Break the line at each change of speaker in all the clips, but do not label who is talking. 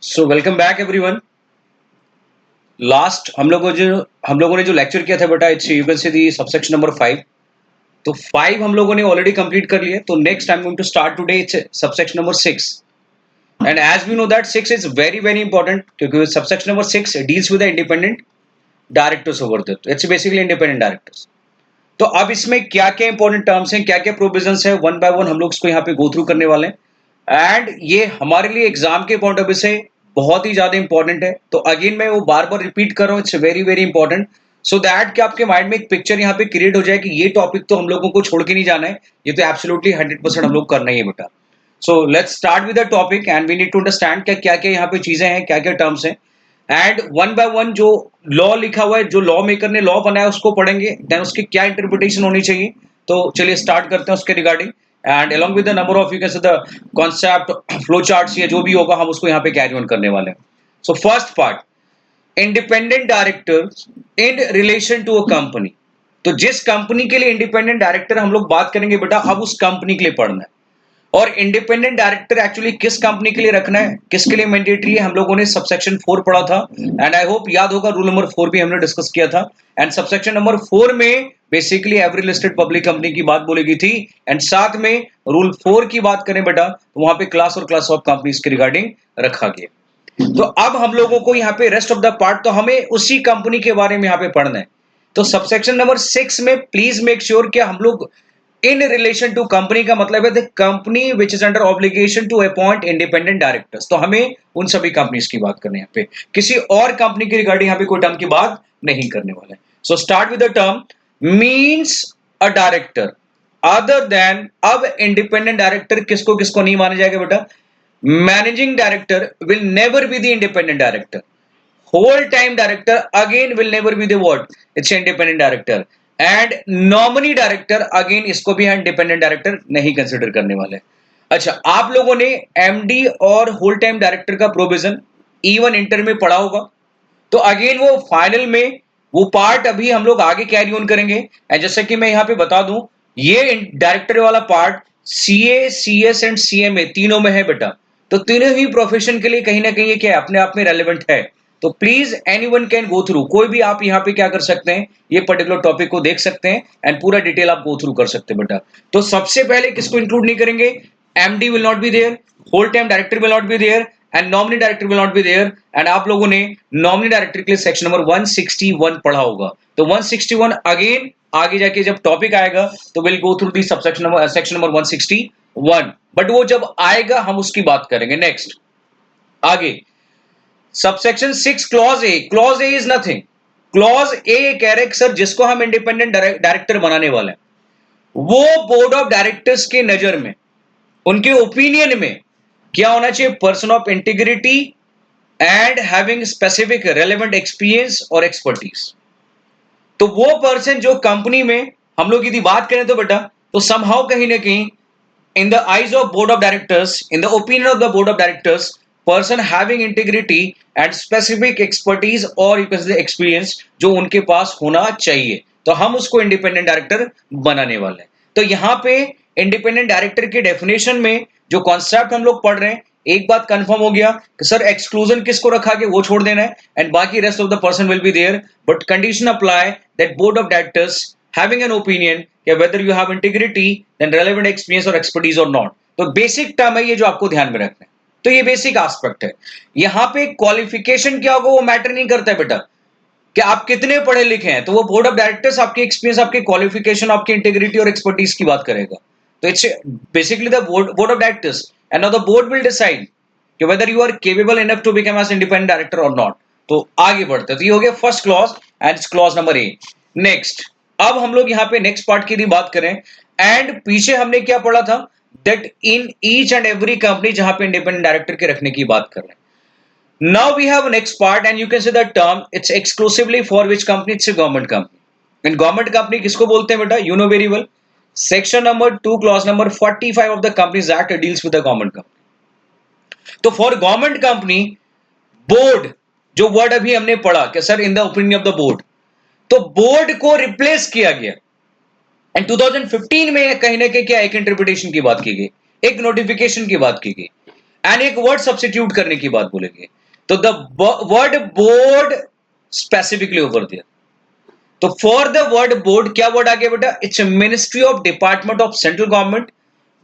So welcome back everyone. Last हम लोगों ने जो लेक्चर किया था बेटा, it's you can see the subsection number 5। तो 5 हम लोगों ने ऑलरेडी कंप्लीट कर लिए। तो next I am going to start today it's subsection number 6। And as we know that 6 is very very important, क्योंकि subsection number 6 deals with the independent directors over that, it's basically independent directors. तो अब इसमें क्या क्या important terms हैं, क्या क्या provisions है, वन बाय वन हम लोग इसको यहाँ पे गो थ्रू करने वाले हैं। एंड ये हमारे लिए एग्जाम के पॉइंट ऑफ व्यू से बहुत ही ज्यादा इंपॉर्टेंट है। तो अगेन मैं वो बार बार रिपीट कर रहा हूँ, it's very very important, so that कि आपके माइंड में एक पिक्चर यहाँ पे क्रिएट हो जाए कि ये टॉपिक तो हम लोगों को छोड़ के नहीं जाना है, ये तो एब्सोल्युटली 100% हम लोग करना ही है बेटा। So let's start with the topic and we need to understand क्या क्या यहाँ पे चीजें हैं, क्या क्या टर्म्स हैं। एंड वन बाय वन जो लॉ लिखा हुआ है, जो लॉ मेकर ने लॉ बनाया उसको पढ़ेंगे, देन उसकी क्या इंटरप्रिटेशन होनी चाहिए। तो चलिए स्टार्ट करते हैं उसके regarding. And along with the number of you can say the concept flow charts या जो भी होगा हम उसको यहाँ पे कैरी ऑन करने वाले हैं। So first part, independent director in relation to a company. तो जिस कंपनी के लिए इंडिपेंडेंट डायरेक्टर हम लोग बात करेंगे बेटा, अब उस कंपनी के लिए पढ़ना है। और इंडिपेंडेंट डायरेक्टर एक्चुअली किस कंपनी के लिए रखना है, किसके लिए मैंडेटरी है, हम लोगों ने सबसेक्शन 4 पढ़ा था। एंड आई होप याद होगा, रूल नंबर 4 भी हमने डिस्कस किया था। एंड सबसेक्शन नंबर 4 में basically every listed public company की बात बोली गई थी। एंड साथ में रूल 4 की बात करें बेटा, तो वहां पे क्लास और क्लास ऑफ कंपनीज के रिगार्डिंग रखा गया। तो अब हम लोगों को यहाँ पे रेस्ट ऑफ द पार्ट तो हमें उसी कंपनी के बारे में यहाँ पे पढ़ना है। तो सबसेक्शन नंबर 6 में प्लीज मेक श्योर कि हम लोग इन रिलेशन टू कंपनी का मतलब है the company which is under obligation to appoint independent directors. तो हमें उन सभी कंपनीज की बात करनी है, यहाँ पे किसी और कंपनी के रिगार्डिंग यहाँ पे कोई टर्म की बात नहीं करने वाले। So start with the term means a director other than. अब इंडिपेंडेंट डायरेक्टर किसको किसको नहीं माना जाएगा बेटा, managing director will never be the independent director, whole time director again will never be the what, it's independent director, and nominee director again इसको भी independent director नहीं कंसिडर करने वाले। अच्छा, आप लोगों ने एमडी और होल टाइम डायरेक्टर का प्रोविजन इवन इंटर में पढ़ा होगा। तो अगेन वो फाइनल में वो पार्ट अभी हम लोग आगे कैरी ऑन करेंगे। एंड जैसे कि मैं यहाँ पे बता दूं, ये डायरेक्टर वाला part CA CS and CMA तीनों में है बेटा। तो तीनों ही प्रोफेशन के लिए कहीं ना कहीं ये क्या है, अपने आप में रेलिवेंट है। तो please anyone can go through, कोई भी आप यहाँ पे क्या कर सकते हैं, ये पर्टिकुलर टॉपिक को देख सकते हैं एंड पूरा डिटेल आप गो थ्रू कर सकते हैं बेटा। तो सबसे पहले किसको इंक्लूड नहीं करेंगे, MD will not be there, whole time director will not be there and nominee director will not be there. And आप लोगों ने नॉमिनी डायरेक्टर के लिए सेक्शन नंबर 161 पढ़ा होगा। तो 161 अगेन आगे जाके जब टॉपिक आएगा तो will go through the subsection number section number 161, but वो जब आएगा हम उसकी बात करेंगे। नेक्स्ट आगे subsection 6 clause A is nothing. Clause A कह रहे सर जिसको हम इंडिपेंडेंट डायरेक्टर बनाने वाले हैं वो बोर्ड ऑफ डायरेक्टर्स के नजर में, उनके ओपिनियन में क्या होना चाहिए, person of integrity and having specific relevant experience और एक्सपर्टीज। तो वो पर्सन जो कंपनी में हम लोग यदि बात करें तो बेटा, तो समहाउ कहीं ना कहीं in the eyes of board of directors, in the opinion of the board of directors, person having integrity and specific expertise और you can say experience जो उनके पास होना चाहिए, तो हम उसको इंडिपेंडेंट डायरेक्टर बनाने वाले हैं। तो यहाँ पे इंडिपेंडेंट डायरेक्टर के डेफिनेशन में जो कॉन्सेप्ट हम लोग पढ़ रहे हैं, एक बात कंफर्म हो गया कि सर एक्सक्लूजन किसको रखा के वो छोड़ देना है एंड बाकी rest of the person will be there, but condition apply that board of directors having an opinion कि whether you have integrity then relevant experience or expertise or not। तो बेसिक टर्म है ये जो आपको ध्यान में रखना है। तो ये बेसिक एस्पेक्ट है। यहाँ पे क्वालिफिकेशन क्या होगा वो मैटर नहीं करता है बेटा, कि आप कितने पढ़े लिखे हैं। तो वो बोर्ड ऑफ डायरेक्टर्स आपके एक्सपीरियंस, आपके क्वालिफिकेशन, आपकी इंटीग्रिटी और एक्सपर्टीज की बात करेगा। तो it's basically the board of directors and now the board will decide कि whether you are capable enough to become as independent director or not। तो आगे बढ़ते हैं। तो ये हो गया first clause and it's clause number A. Next अब हम लोग यहाँ पे नेक्स्ट पार्ट की बात करें, एंड पीछे हमने क्या पढ़ा था, that in each and every company जहां पे इंडिपेंडेंट डायरेक्टर के रखने की बात कर रहे हैं। Now we have next part and you can say the term it's exclusively for which company, it's government company. And government company किसको बोलते हैं बेटा, you know very well, section number 2 clause number 45 of the companies act deals with the government company. तो for government company board, जो word अभी हमने पढ़ा कि sir in the opinion of the board, तो बोर्ड को रिप्लेस किया गया एंड 2015 में कहीं ना कहीं क्या एक इंटरप्रिटेशन की बात की गई, एक नोटिफिकेशन की बात की गई। एंड एक वर्ड सब्सिट्यूट करने की बात बोलेंगे, तो the word board specifically over दिया। तो फॉर द वर्ड बोर्ड क्या वर्ड आ गया बेटा? It's ministry of department of central government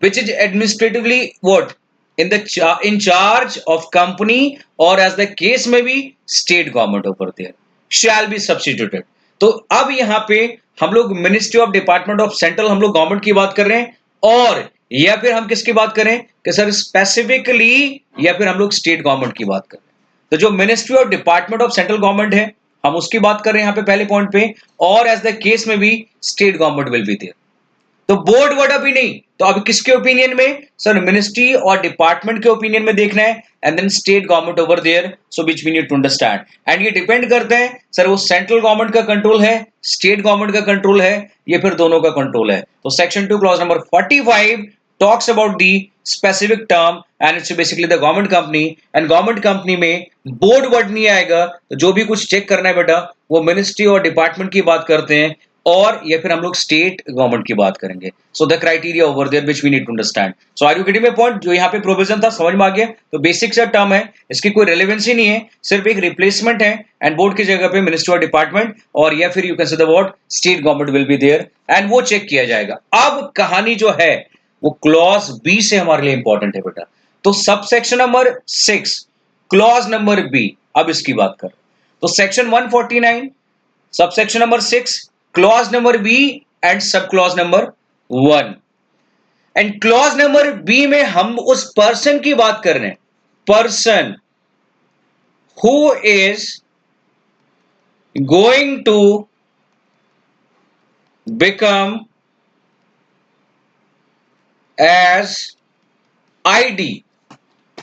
which is administratively what in the in charge of company or as the case may be state government over there shall be substituted। तो अब यहां पे हम लोग ministry of department of central हम लोग government की बात कर रहे हैं, और या फिर हम किसकी बात करें कि सर स्पेसिफिकली, या फिर हम लोग स्टेट गवर्नमेंट की बात कर रहे हैं। तो जो ministry of department of central government है हम उसकी बात कर रहे हैं यहां पे पहले पॉइंट पे, और एज द केस में भी state government will be there. तो बोर्ड वर्ड अभी नहीं, तो अभी किसके ओपिनियन में? सर मिनिस्ट्री और डिपार्टमेंट के ओपिनियन में देखना है, and then state government over there, so which we need to understand. And ये डिपेंड करते हैं सर वो सेंट्रल गवर्नमेंट का कंट्रोल है, स्टेट गवर्नमेंट का कंट्रोल है, ये फिर दोनों का कंट्रोल है। तो section 2 clause number 45 talks about the specific term and it's basically the government company, and government company में बोर्ड वर्ड नहीं आएगा। तो जो भी कुछ चेक करना है बेटा वो मिनिस्ट्री और डिपार्टमेंट की बात करते हैं, और या फिर हम लोग स्टेट गवर्नमेंट की बात करेंगे। So the criteria over there which we need to understand. So are you getting my point? जो यहाँ पे प्रोविजन था समझ में आ गया। तो बेसिक सा टर्म है, इसकी कोई रेलेवेंसी नहीं है, सिर्फ एक रिप्लेसमेंट है, एंड बोर्ड की जगह पे मिनिस्ट्री और डिपार्टमेंट, और या फिर you can say the word state government will be there, and वो चेक किया जाएगा। अब कहानी जो है वो क्लॉज बी से हमारे लिए इंपॉर्टेंट है बेटा। तो sub section number 6 clause number B, अब इसकी बात कर। तो section 149 sub section number 6 clause number B and sub clause number 1। And clause number B में हम उस पर्सन की बात कर रहे हैं, person who is going to become as ID.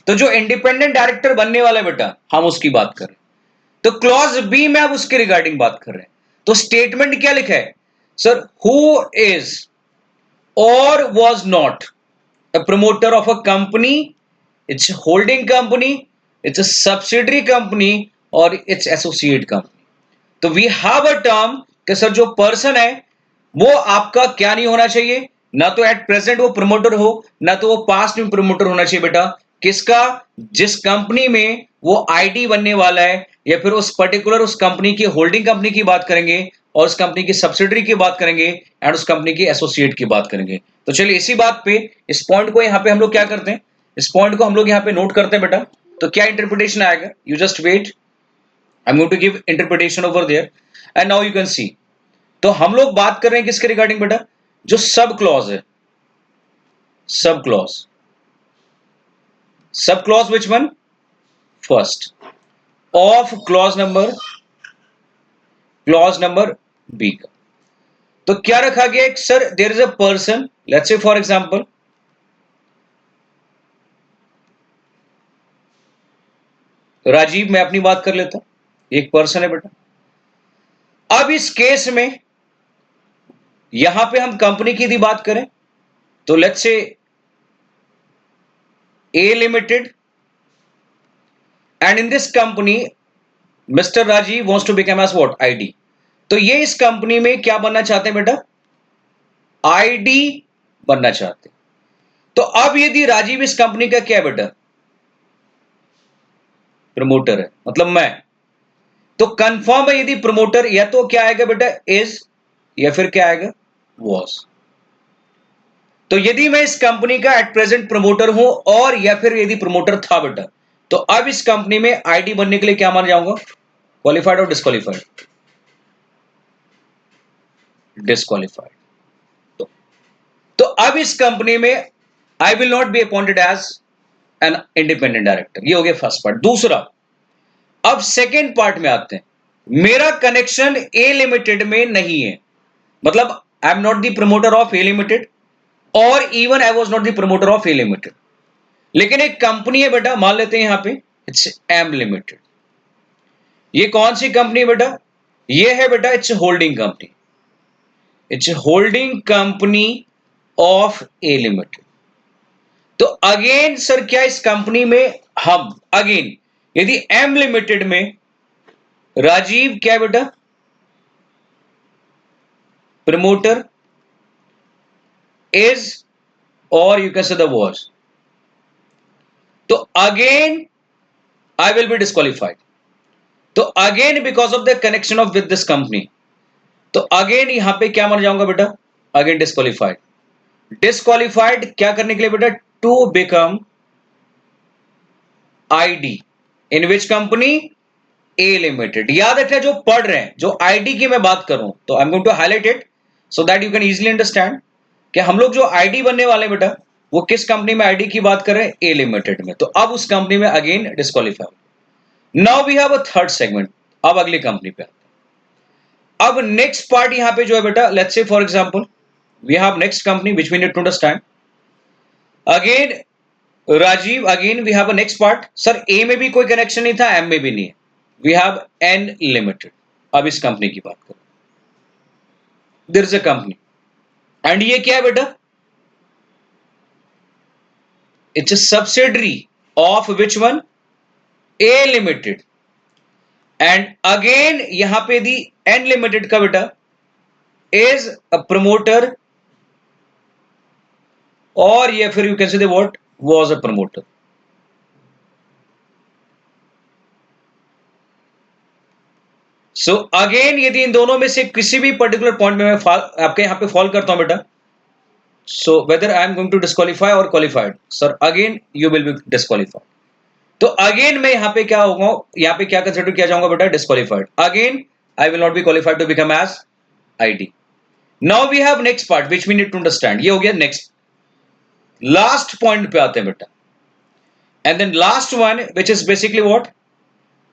तो जो इंडिपेंडेंट डायरेक्टर बनने वाला है बेटा हम उसकी बात कर रहे हैं। तो क्लॉज बी में अब उसके रिगार्डिंग बात कर रहे हैं। तो स्टेटमेंट क्या लिखा है सर? हु इज और was not a promoter of a company, its holding company, its a subsidiary company or its associate company। तो we have a term कि सर जो पर्सन है वो आपका क्या नहीं होना चाहिए, ना तो एट प्रेजेंट वो प्रमोटर हो, ना तो वो पास्ट में प्रमोटर होना चाहिए बेटा। किसका? जिस कंपनी में वो आईडी बनने वाला है, या फिर उस पर्टिकुलर उस कंपनी की होल्डिंग कंपनी की बात करेंगे, और उस कंपनी की सब्सिडरी की बात करेंगे, एंड उस कंपनी की एसोसिएट की बात करेंगे। तो चलिए इसी बात पे इस पॉइंट को यहाँ पे हम लोग क्या करते हैं, इस पॉइंट को हम लोग यहाँ पे नोट करते हैं बेटा। तो क्या इंटरप्रिटेशन आएगा, you just wait, I am going to give interpretation over there, and now you can see. तो हम लोग बात कर रहे हैं किसके रिगार्डिंग बेटा? जो सब क्लॉज है, sub clause, sub clause which one? First of clause number B का। तो क्या रखा गया? Sir there is a person, let's say for example Rajeev, मैं अपनी बात कर लेता हूं, एक पर्सन है बेटा। अब इस केस में यहां पे हम कंपनी की यदि बात करें तो let's say A limited, and in this company mister Rajeev wants to become as what? ID. तो ये इस कंपनी में क्या बनना चाहते हैं बेटा? आईडी बनना चाहते हैं। तो अब यदि राजीव इस कंपनी का क्या है बेटा? प्रमोटर है, मतलब मैं। तो कंफर्म है यदि प्रमोटर, या तो क्या आएगा बेटा? इज, या फिर क्या आएगा? वॉज। तो यदि मैं इस कंपनी का एट प्रेजेंट प्रमोटर हूं, और या फिर यदि प्रमोटर था बेटा, तो अब इस कंपनी में आईडी बनने के लिए क्या मान जाऊंगा? Qualified or disqualified? डिस्क्वालिफाइड। तो, तो अब इस कंपनी में I will not be appointed as an independent director. ये हो गया फर्स्ट पार्ट। दूसरा, अब सेकेंड पार्ट में आते हैं। मेरा कनेक्शन ए लिमिटेड में नहीं है, मतलब I am not the promoter of A limited, और even I was not the promoter of A limited. लेकिन एक कंपनी है बेटा, मान लेते हैं यहां पे इट्स एम लिमिटेड। ये कौन सी कंपनी है बेटा? ये है बेटा it's holding company, it's holding company of A limited. तो अगेन सर क्या इस कंपनी में हम अगेन यदि एम लिमिटेड में राजीव क्या बेटा? प्रमोटर, इज, और you can say the was. तो again I will be disqualified. तो again because of the connection of with this company, तो अगेन यहां पे क्या मर जाऊंगा बेटा, अगेन डिस्क्वालिफाइड। डिस्क्वालिफाइड क्या करने के लिए बेटा, to become ID in which company, A limited. याद रखना जो पढ़ रहे हैं, जो आईडी की मैं बात करूं, तो I am going to highlight it so that you can easily understand कि हम लोग जो आईडी बनने वाले बेटा, वो किस कंपनी में आईडी की बात कर रहे हैं, ए लिमिटेड में। तो अब उस कंपनी में again disqualify. Now we have a third segment. अब अगली कंपनी पे अब नेक्स्ट पार्ट यहां पे जो है बेटा, let's say for example we have next company which we need to understand. Again Rajiv, again we have a next part. Sir A में भी कोई कनेक्शन नहीं था, एम में भी नहीं है, वी हैव एन लिमिटेड। अब इस कंपनी की बात करो, there is a company and ये क्या है बेटा, it's a subsidiary of which one, A limited. And again यहां पे दी एन लिमिटेड का बेटा इज अ प्रमोटर, और या फिर यू कैन से what was a promoter. So again यदि इन दोनों में से किसी भी पर्टिकुलर पॉइंट में मैं आपके यहां पे फॉल करता हूं बेटा, so whether I am going to disqualify और qualified, sir again you will be disqualified. तो अगेन मैं यहां पे क्या होगा, यहां पे क्या कंसिडर किया जाऊंगा बेटा, disqualified. Again I will not be qualified to become as ID. Now we have next part which we need to understand. ये हो गया नेक्स्ट, लास्ट पॉइंट पे आते हैं बेटा। And then last one which is basically what,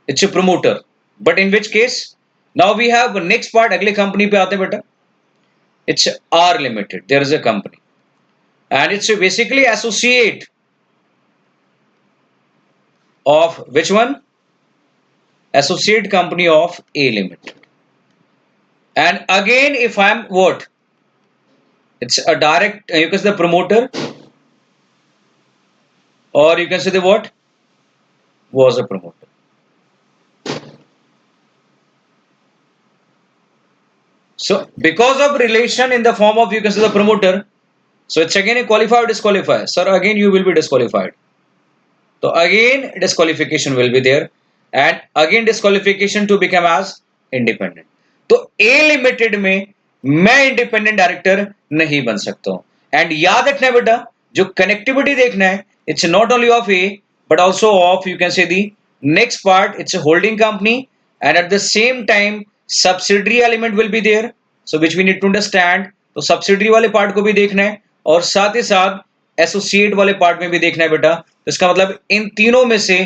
it's a promoter, but in which case now we have next part, अगले company पे आते हैं बेटा, it's R limited. There is a company and it's basically associate of which one, associate company of A limited। And again if I am what, it's a direct, you can say the promoter, or you can say the what, was a promoter। So because of relation in the form of, you can say the promoter, so it's again a qualify or disqualify, sir again you will be disqualified। So again disqualification will be there, and again disqualification to become as independent। तो A limited में मैं independent director नहीं बन सकता हूं। And याद रखना है बेटा, जो कनेक्टिविटी देखना है, it's not only of A but also of, you can say the next part, it's holding company and at the same time subsidiary element will be there, so which we need to understand. तो subsidiary वाले part को भी देखना है और साथ ही साथ associate वाले पार्ट में भी देखना है बेटा। तो इसका मतलब इन तीनों में से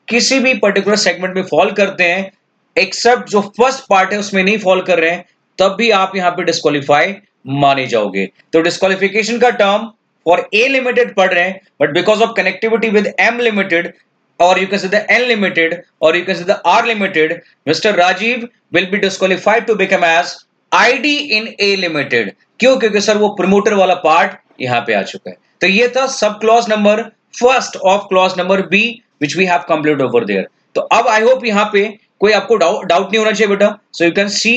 किसी भी पर्टिकुलर सेगमेंट में फॉल करते हैं, एक्सेप्ट जो फर्स्ट पार्ट है उसमें नहीं फॉल कर रहे हैं, तब भी आप यहां पे डिस्क्वालीफाई माने जाओगे। तो डिस्क्वालिफिकेशन का टर्म फॉर ए लिमिटेड पढ़ रहे हैं, but because of connectivity with M limited, or you can say the N limited, or you can say the R limited, Mr. Rajiv will be disqualified to become as ID in A limited। क्यों? क्योंकि sir वो promoter वाला part यहां पे आ चुका है। तो ये था सब clause number first of clause number B which we have complete over there. तो अब आई होप यहां पे कोई आपको डाउट नहीं होना चाहिए बेटा। So you can see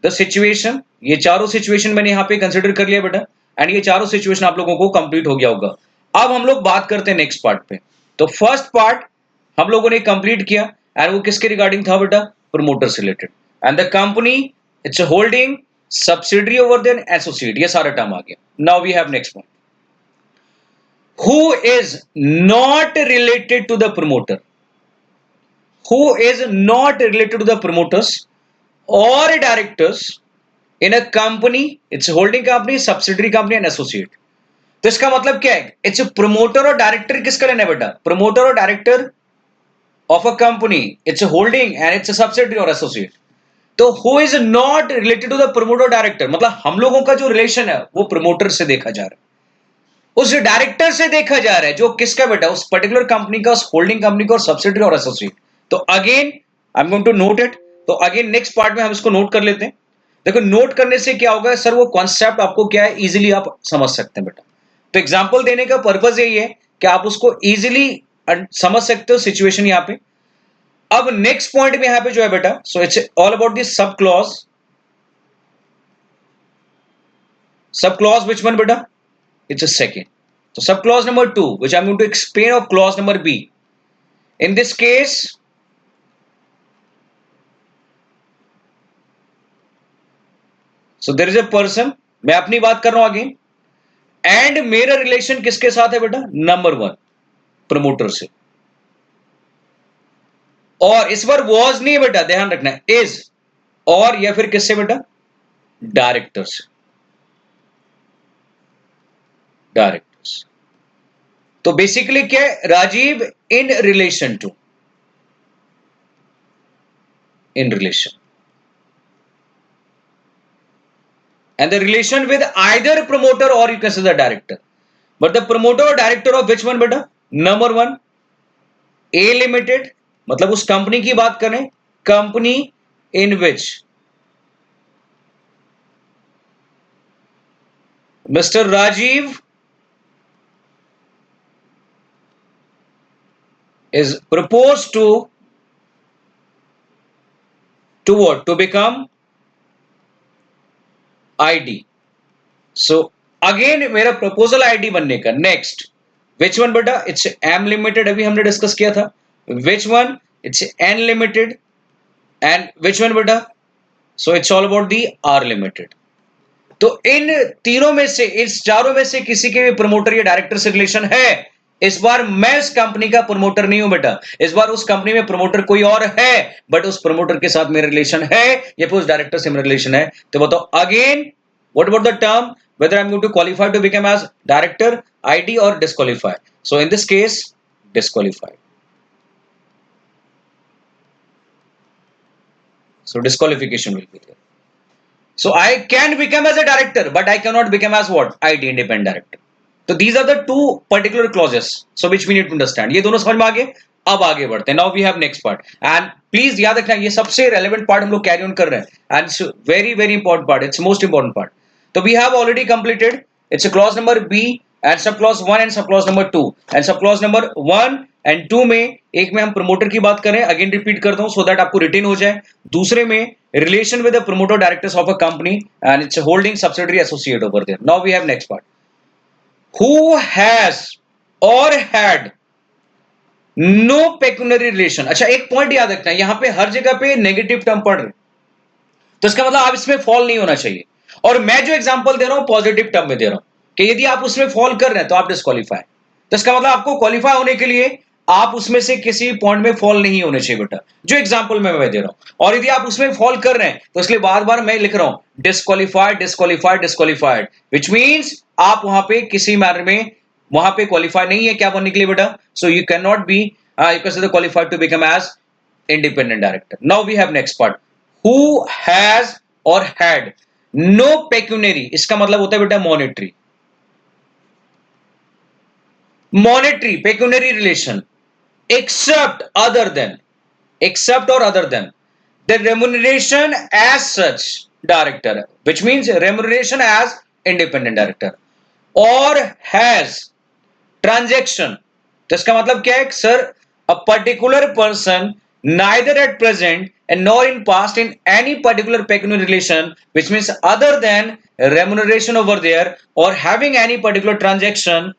the situation, ये चारों सिचुएशन मैंने यहां पे कंसिडर कर लिया बेटा, एंड ये चारों सिचुएशन आप लोगों को कंप्लीट हो गया होगा। अब हम लोग बात करते हैं नेक्स्ट पार्ट पे। तो फर्स्ट पार्ट हम लोगों ने कंप्लीट किया एंड वो किसके रिगार्डिंग था बेटा, प्रमोटर से related. And the company it's holding, subsidiary over then associate, ये सारा टर्म आ गया। Now we have next point, who is not related to the promoter, who is not related to the promoters और directors in a company, it's holding company, subsidiary company and associate. तो इसका मतलब क्या है, it's promoter और director किसका लेना है बेटा, प्रमोटर और director of a company, it's a holding and it's a subsidiary or associate। तो who is not related to the promoter director, मतलब हम लोगों का जो रिलेशन है वो प्रमोटर से देखा जा रहा है, उस डायरेक्टर से देखा जा रहा है जो किसका बेटा, उस पर्टिकुलर कंपनी का, उस होल्डिंग कंपनी का, और सब्सिडियरी और एसोसिएट। तो again I am going to note it. तो अगेन नेक्स्ट पार्ट में हम इसको नोट कर लेते हैं। देखो नोट करने से क्या होगा सर, वो कॉन्सेप्ट आपको क्या है, इजीली आप समझ सकते हैं बेटा। तो एग्जांपल देने का पर्पस यही है कि आप उसको इजीली समझ सकते हो सिचुएशन यहां पे। अब नेक्स्ट पॉइंट में यहां पे जो है बेटा, so it's all about this sub clause. Sub clause which one बेटा, it's second. So sub clause number 2, which I'm going to explain of clause number B. In this case, so there is a person, मैं अपनी बात कर रहा हूं again, and मेरा relation किसके साथ है बेटा? नंबर 1 प्रमोटर से। और इस बार वॉज नहीं है बेटा, ध्यान रखना, इज, और या फिर किससे बेटा? डायरेक्टर से। डायरेक्टर्स। तो बेसिकली क्या है? Rajiv in relation to, in relation, and the relation with either promoter or you can say the director, but the promoter or director of which one beta? Number 1 A limited, मतलब उस company की बात करें, company in which mister Rajiv is proposed to what? To become ID. So again मेरा proposal ID बनने का। Next which one बेटा? It's M limited, अभी हमने डिस्कस किया था। Which one? It's N limited. And which one बेटा? So it's all about the R limited. तो इन तीनों में से, इस चारों में से किसी के भी प्रमोटर या डायरेक्टर से रिलेशन है। इस बार मैं इस कंपनी का प्रमोटर नहीं हूं बेटा, इस बार उस कंपनी में प्रमोटर कोई और है, बट उस प्रमोटर के साथ मेरा रिलेशन है या फिर उस डायरेक्टर से मेरा रिलेशन है। तो बताओ again, what about the term, whether I'm going to qualify to become as director, ID or disqualify. So in this case, disqualified. So disqualification will be there. So I can become as a director, but I cannot become as what? ID, independent director. So these are the two particular clauses, so which we need to understand. ये दोनों समझ में आ गए? अब आगे बढ़ते हैं। Now we have next part. And please याद रखना, ये सबसे relevant part हम लोग carry on कर रहे हैं, and it's very very important part. It's most important part. तो we have already completed. It's a clause number B and sub clause 1 and sub clause number 2. And sub clause number 1 and 2 में एक में हम promoter की बात करें, again repeat करता हूं सो दैट आपको रिटेन हो जाए। दूसरे में relation with the promoter directors of a company and it's holding subsidiary associate over there. Now we have next part, who has or had no pecuniary relation. अच्छा एक point याद रखना, यहां पे हर जगह पे नेगेटिव टर्म पढ़ रहे, तो इसका मतलब आप इसमें फॉल नहीं होना चाहिए। और मैं जो एग्जांपल दे रहा हूं पॉजिटिव टर्म में दे रहा हूं कि यदि आप उसमें फॉल कर रहे हैं तो आप डिस्क्वालीफाई। तो इसका मतलब आपको क्वालिफाई होने के लिए आप उसमें से किसी पॉइंट में फॉल नहीं होने चाहिए बेटा, जो एग्जांपल में मैं दे रहा हूं। और यदि आप उसमें फॉल कर रहे हैं तो इसलिए बार बार मैं लिख रहा हूं disqualified disqualified disqualified, which means आप वहां पे किसी मैटर में वहां पे क्वालिफाई नहीं है क्या बनने के लिए बेटा। So you can not be you can say qualified to become as independent director. Now we have next part, who has or had no pecuniary, इसका मतलब होता है बेटा monetary, monetary pecuniary relation except other than, except or other than the remuneration as such director, which means remuneration as independent director, or has transaction। तो इसका मतलब क्या है sir? a particular person neither at present and nor in past in any particular pecuniary relation, which means other than remuneration over there, or having any particular transaction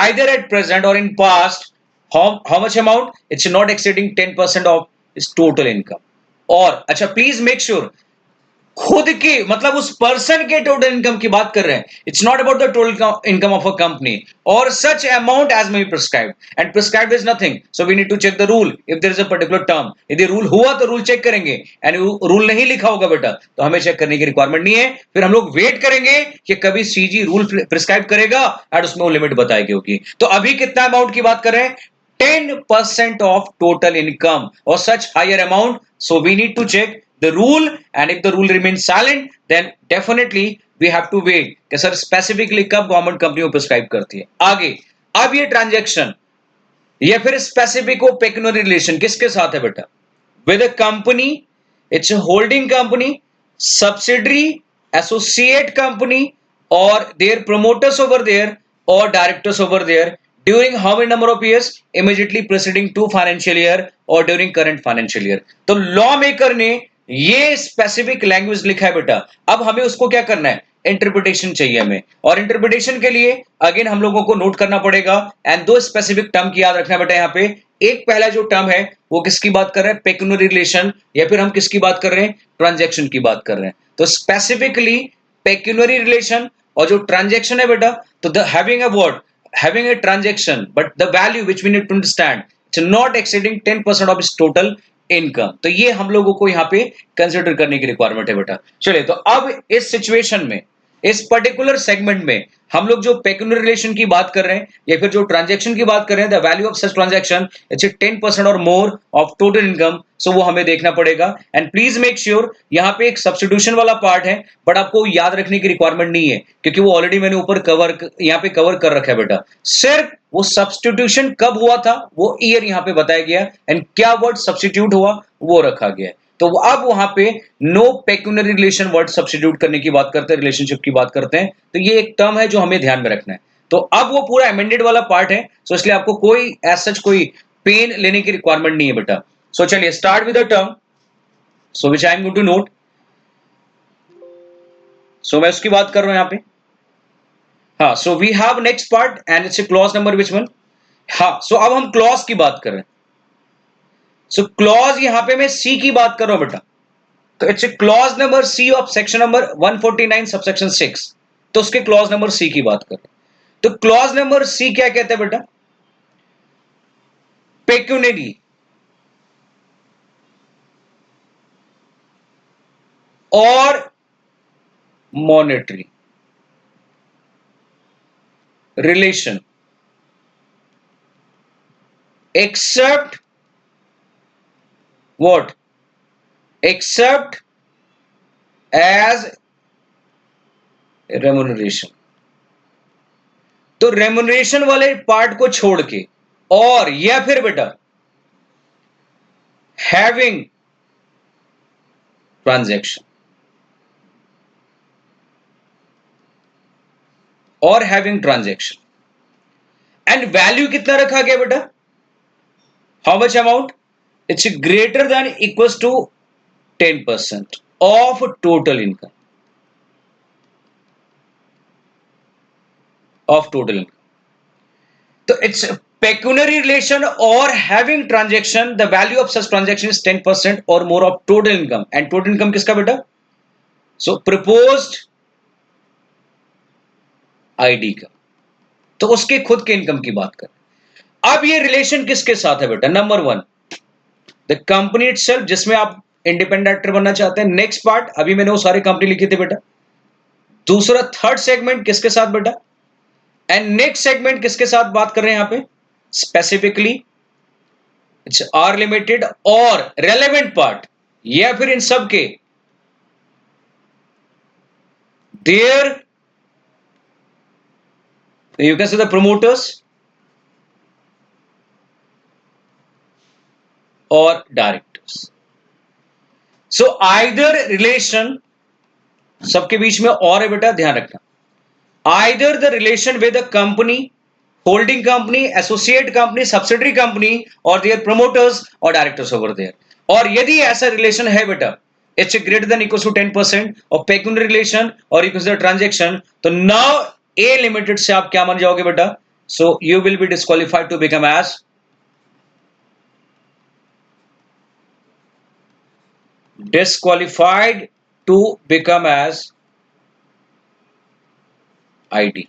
either at present or in past, how much amount? It's not exceeding 10% of his total income। और अच्छा please make sure, खुद की मतलब उस person के total income की बात कर रहे हैं। It's not about the total income of a company or such amount as may be prescribed, and prescribed is nothing, so we need to check the rule if there is a particular term. यदि rule हुआ तो rule check करेंगे, and rule नहीं लिखा होगा बेटा तो हमें चेक करने की रिक्वायरमेंट नहीं है। फिर हम लोग वेट करेंगे कि कभी सीजी रूल प्रिस्क्राइब करेगा एंड उसमें वो लिमिट बताएगी होगी। तो अभी कितना अमाउंट की बात कर रहे हैं? 10% of total income or such higher amount, so we need to check the rule, and if the rule remains silent then definitely we have to wait कि सर स्पेसिफिकली कब गवर्नमेंट कंपनी को prescribe करती है। आगे अब ये transaction या फिर स्पेसिफिक वो पेक्यूनरी रिलेशन किसके साथ है बेटा? With a company, it's holding company, subsidiary, associate company, और देयर प्रमोटर्स ओवर देयर और directors over there during how many number of years? Immediately preceding to financial year or during current financial year। तो law maker ने ये specific language लिखा है बेटा, अब हमें उसको क्या करना है? इंटरप्रिटेशन चाहिए हमें, और इंटरप्रिटेशन के लिए अगेन हम लोगों को नोट करना पड़ेगा एंड दो स्पेसिफिक टर्म की याद रखना बेटा यहाँ पे। एक पहला जो टर्म है वो किसकी बात कर रहे हैं, पेक्यूनरी रिलेशन, या फिर हम किसकी बात कर रहे हैं, ट्रांजैक्शन की बात कर रहे हैं। तो स्पेसिफिकली पेक्यूनरी रिलेशन और जो ट्रांजैक्शन है बेटा, तो the having a what, having a transaction but the value which we need to understand it's not exceeding 10% of its total income। तो ये हम लोगों को यहाँ पे कंसिडर करने की रिक्वायरमेंट है बेटा। चलिए, तो अब इस सिचुएशन में, इस पर्टिकुलर सेगमेंट में हम लोग जो पेक्यूनरी रिलेशन की बात कर रहे हैं या फिर जो ट्रांजैक्शन की बात कर रहे हैं, the value of such transaction it's 10% और मोर ऑफ टोटल इनकम, सो वो हमें देखना पड़ेगा। एंड प्लीज मेक श्योर यहाँ पे एक सब्स्टिट्यूशन वाला पार्ट है, बट आपको याद रखने की रिक्वायरमेंट नहीं है क्योंकि वो ऑलरेडी मैंने ऊपर यहाँ पे कवर कर रखा है बेटा। सिर्फ वो सब्स्टिट्यूशन कब हुआ था वो ईयर यहाँ पे बताया गया एंड क्या वर्ड सब्स्टिट्यूट हुआ वो रखा गया है। तो अब वहां पे no pecuniary relation word substitute करने की बात करते हैं, रिलेशनशिप की बात करते हैं। तो ये एक टर्म है जो हमें ध्यान में रखना है। तो अब वो पूरा अमेंडेड वाला पार्ट है, सो इसलिए आपको कोई एज सच कोई पेन लेने की रिक्वायरमेंट नहीं है बेटा। सो चलिए start with the term, so which I am going to note. So मैं उसकी बात कर रहा हूं यहां पे। हाँ, so we have next part and it's clause number which one. हाँ, सो अब हम क्लॉज की बात कर रहे हैं। सो क्लॉज यहां पे मैं सी की बात कर रहा हूं बेटा, तो it's clause number C of section number 149 subsection 6। तो उसके क्लॉज नंबर सी की बात कर रहे हैं। तो क्लॉज नंबर सी क्या कहते हैं बेटा, पेक्यूनरी और monetary relation except what, except as remuneration. तो रेम्युनरेशन वाले पार्ट को छोड़ के, और या फिर बेटा हैविंग ट्रांजैक्शन, और हैविंग ट्रांजैक्शन एंड वैल्यू कितना रखा गया बेटा, how much amount, it's greater than equals to 10% of total income, of total income. तो इट्स पेक्यूनरी रिलेशन और having transaction, the value of such transaction is 10% और more of total income. And total income किसका बेटा, सो proposed ID का, तो उसके खुद के इनकम की बात कर। अब ये रिलेशन किसके साथ है बेटा, number one the company itself, जिसमें आप इंडिपेंडेंट डायरेक्टर बनना चाहते हैं। नेक्स्ट पार्ट, अभी मैंने वो सारे कंपनी लिखी थी बेटा। दूसरा थर्ड सेगमेंट किसके साथ बेटा, एंड नेक्स्ट सेगमेंट किसके साथ बात कर रहे हैं यहां पे, स्पेसिफिकली इट्स आर लिमिटेड और रेलेवेंट पार्ट, या फिर इन सब के there you can say the promoters और डायरेक्टर्स। सो आइदर रिलेशन, सबके बीच में और है बेटा, ध्यान रखना, either the relation with the company, holding company, associate company, subsidiary company और देयर प्रोमोटर्स और डायरेक्टर्स ओवर देयर। और यदि ऐसा रिलेशन है बेटा, it's greater than equal to 10% और पेक्यूनरी रिलेशन और इक्वल टू ट्रांजैक्शन, तो नाउ ए लिमिटेड से आप क्या मान जाओगे बेटा, so you will be disqualified to become as disqualified to become as ID।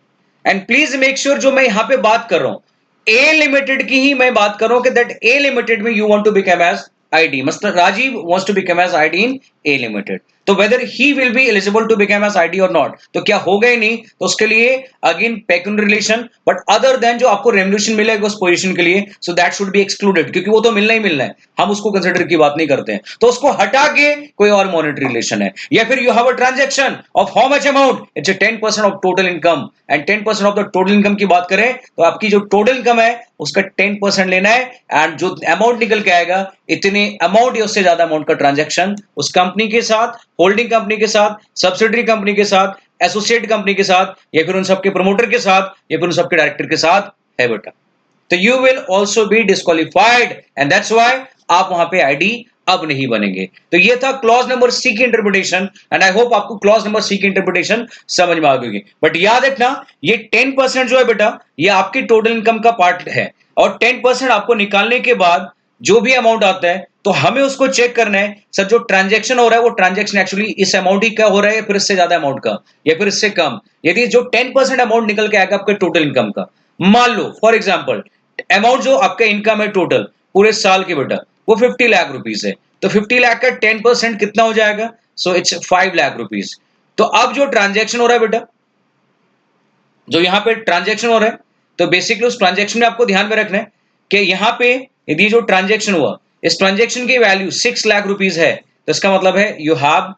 And please make sure जो मैं यहां पे बात कर रहा हूं ए लिमिटेड की ही मैं बात कर रहा हूं कि दैट ए लिमिटेड में you want to become as ID, मतलब Rajiv wants to become as ID in A limited, तो whether he will be eligible to become as ID or not, तो क्या हो गए नहीं, तो उसके लिए again pecuniary relation, but other than जो आपको रेम्युनरेशन मिलेगा उस पोजीशन के लिए, so that should be excluded, क्योंकि वो तो मिलना ही मिलना है, हम उसको कंसिडर की बात नहीं करते हैं। तो उसको हटा के कोई और मॉनेटरी रिलेशन है, या फिर you have a transaction of how much amount, it's 10% of total income, and 10% of the total income की बात करें तो आपकी जो टोटल इनकम है उसका 10% लेना है, एंड जो अमाउंट निकल के आएगा इतने अमाउंट या उससे ज्यादा अमाउंट का ट्रांजैक्शन उस कंपनी के साथ, होल्डिंग कंपनी के साथ, सब्सिडरी कंपनी के साथ, एसोसिएट कंपनी के साथ, या फिर उन सबके प्रमोटर के साथ, या फिर उन सबके डायरेक्टर के साथ है बेटा। तो you will also be disqualified and that's why आप वहां पे आईडी अब नहीं बनेंगे। तो ये था क्लॉज नंबर सी की इंटरप्रिटेशन, एंड आई होप आपको क्लॉज नंबर सी की इंटरप्रिटेशन समझ में आ गई। बट याद रखना, ये 10% जो है बेटा, ये आपकी टोटल इनकम का पार्ट है, और 10% आपको निकालने के बाद जो भी अमाउंट आता है, तो हमें उसको चेक करना है, सर जो ट्रांजैक्शन हो रहा है वो ट्रांजैक्शन एक्चुअली इस अमाउंट ही का हो रहा है, या फिर इससे ज्यादा अमाउंट का, या फिर इससे कम। यदि जो 10% अमाउंट निकल के आएगा आपके टोटल इनकम का, मान लो फॉर एग्जाम्पल अमाउंट जो आपका इनकम है टोटल पूरे साल की बेटा, वो 50 लाख रुपीज है, तो 50 लाख का 10% कितना हो जाएगा? So it's 5 lakh rupees. तो अब जो ट्रांजैक्शन हो रहा है बेटा, जो यहां पे ट्रांजैक्शन हो रहा है, तो बेसिकली उस ट्रांजैक्शन में आपको ध्यान में रखना है कि यहां पे यदि जो ट्रांजैक्शन हुआ, इस ट्रांजैक्शन की वैल्यू 6 लाख रुपीज है, तो इसका मतलब है you have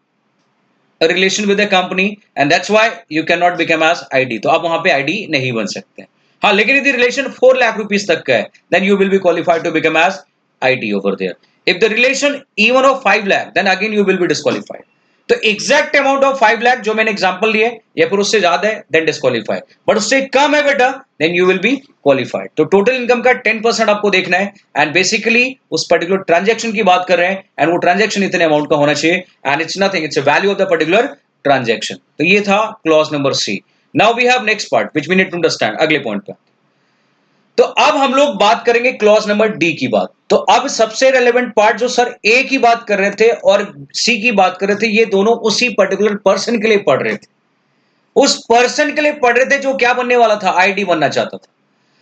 a relation with the company and that's why you cannot become as ID। तो आप वहां पे ID नहीं बन सकते। हाँ, लेकिन यदि रिलेशन 4 लाख रुपीज तक का है, then you will be qualified to become as ID over there। If the relation even of 5 lakh, then again you will be disqualified। तो एग्जैक्ट अमाउंट ऑफ 5 लाख जो मैंने एग्जांपल लिए, या फिर उससे ज्यादा है देन डिस्क्वालीफाई, बट उससे कम है बेटा then you will be qualified. तो टोटल इनकम का 10% आपको देखना है, एंड बेसिकली उस पर्टिकुलर ट्रांजैक्शन की बात कर रहे हैं, एंड वो ट्रांजैक्शन इतने अमाउंट का होना चाहिए, and it's nothing, it's a value of the particular transaction. तो ये था clause number C. Now we have next part which we need to understand, अगले पॉइंट पे। तो अब हम लोग बात करेंगे क्लॉज नंबर डी की बात। तो अब सबसे रेलेवेंट पार्ट जो सर ए की बात कर रहे थे और सी की बात कर रहे थे, ये दोनों उसी पर्टिकुलर पर्सन के लिए पढ़ रहे थे, उस पर्सन के लिए पढ़ रहे थे जो क्या बनने वाला था, आईडी बनना चाहता था।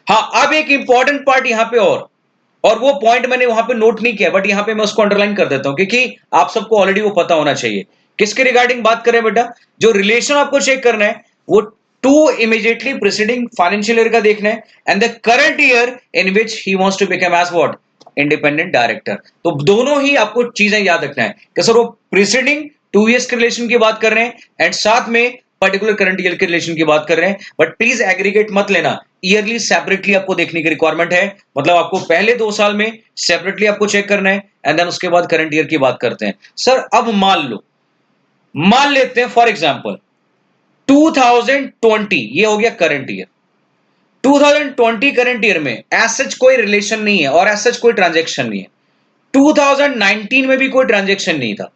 हाँ, अब एक इंपॉर्टेंट पार्ट यहां पे और वो पॉइंट मैंने वहां पे नोट नहीं किया, बट यहां पे मैं उसको अंडरलाइन कर देता हूं, क्योंकि आप सबको ऑलरेडी वो पता होना चाहिए। किसके रिगार्डिंग बात करें बेटा? जो रिलेशन आपको चेक करना है वो two immediately preceding financial year का देखना है, and the current year in which he wants to become as what, independent director. तो दोनों ही आपको चीजें याद रखना है कि सर वो प्रीसीडिंग 2 इयर्स के रिलेशन की बात कर रहे हैं, एंड साथ में पर्टिकुलर करंट ईयर के रिलेशन की बात कर रहे हैं। बट प्लीज एग्रीगेट मत लेना, ईयरली सेपरेटली आपको देखने की रिक्वायरमेंट है। मतलब आपको पहले 2 साल में सेपरेटली आपको चेक करना है, एंड देन उसके बाद करंट ईयर की बात करते हैं। सर अब मान लेते हैं फॉर एग्जांपल 2020 ये हो गया करंट ईयर। 2020 करंट ईयर में एज सच कोई रिलेशन नहीं है और एज सच कोई ट्रांजैक्शन नहीं है। 2019 में भी कोई ट्रांजैक्शन नहीं था।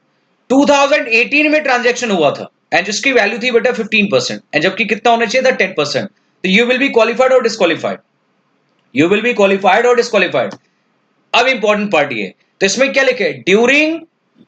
2018 में ट्रांजैक्शन हुआ था, एंड जिसकी वैल्यू थी बेटा 15%, एंड जबकि कितना होना चाहिए था, 10%। तो you will be qualified or disqualified, you will be qualified or disqualified. अब इंपॉर्टेंट पार्ट ये, तो इसमें क्या लिखे, during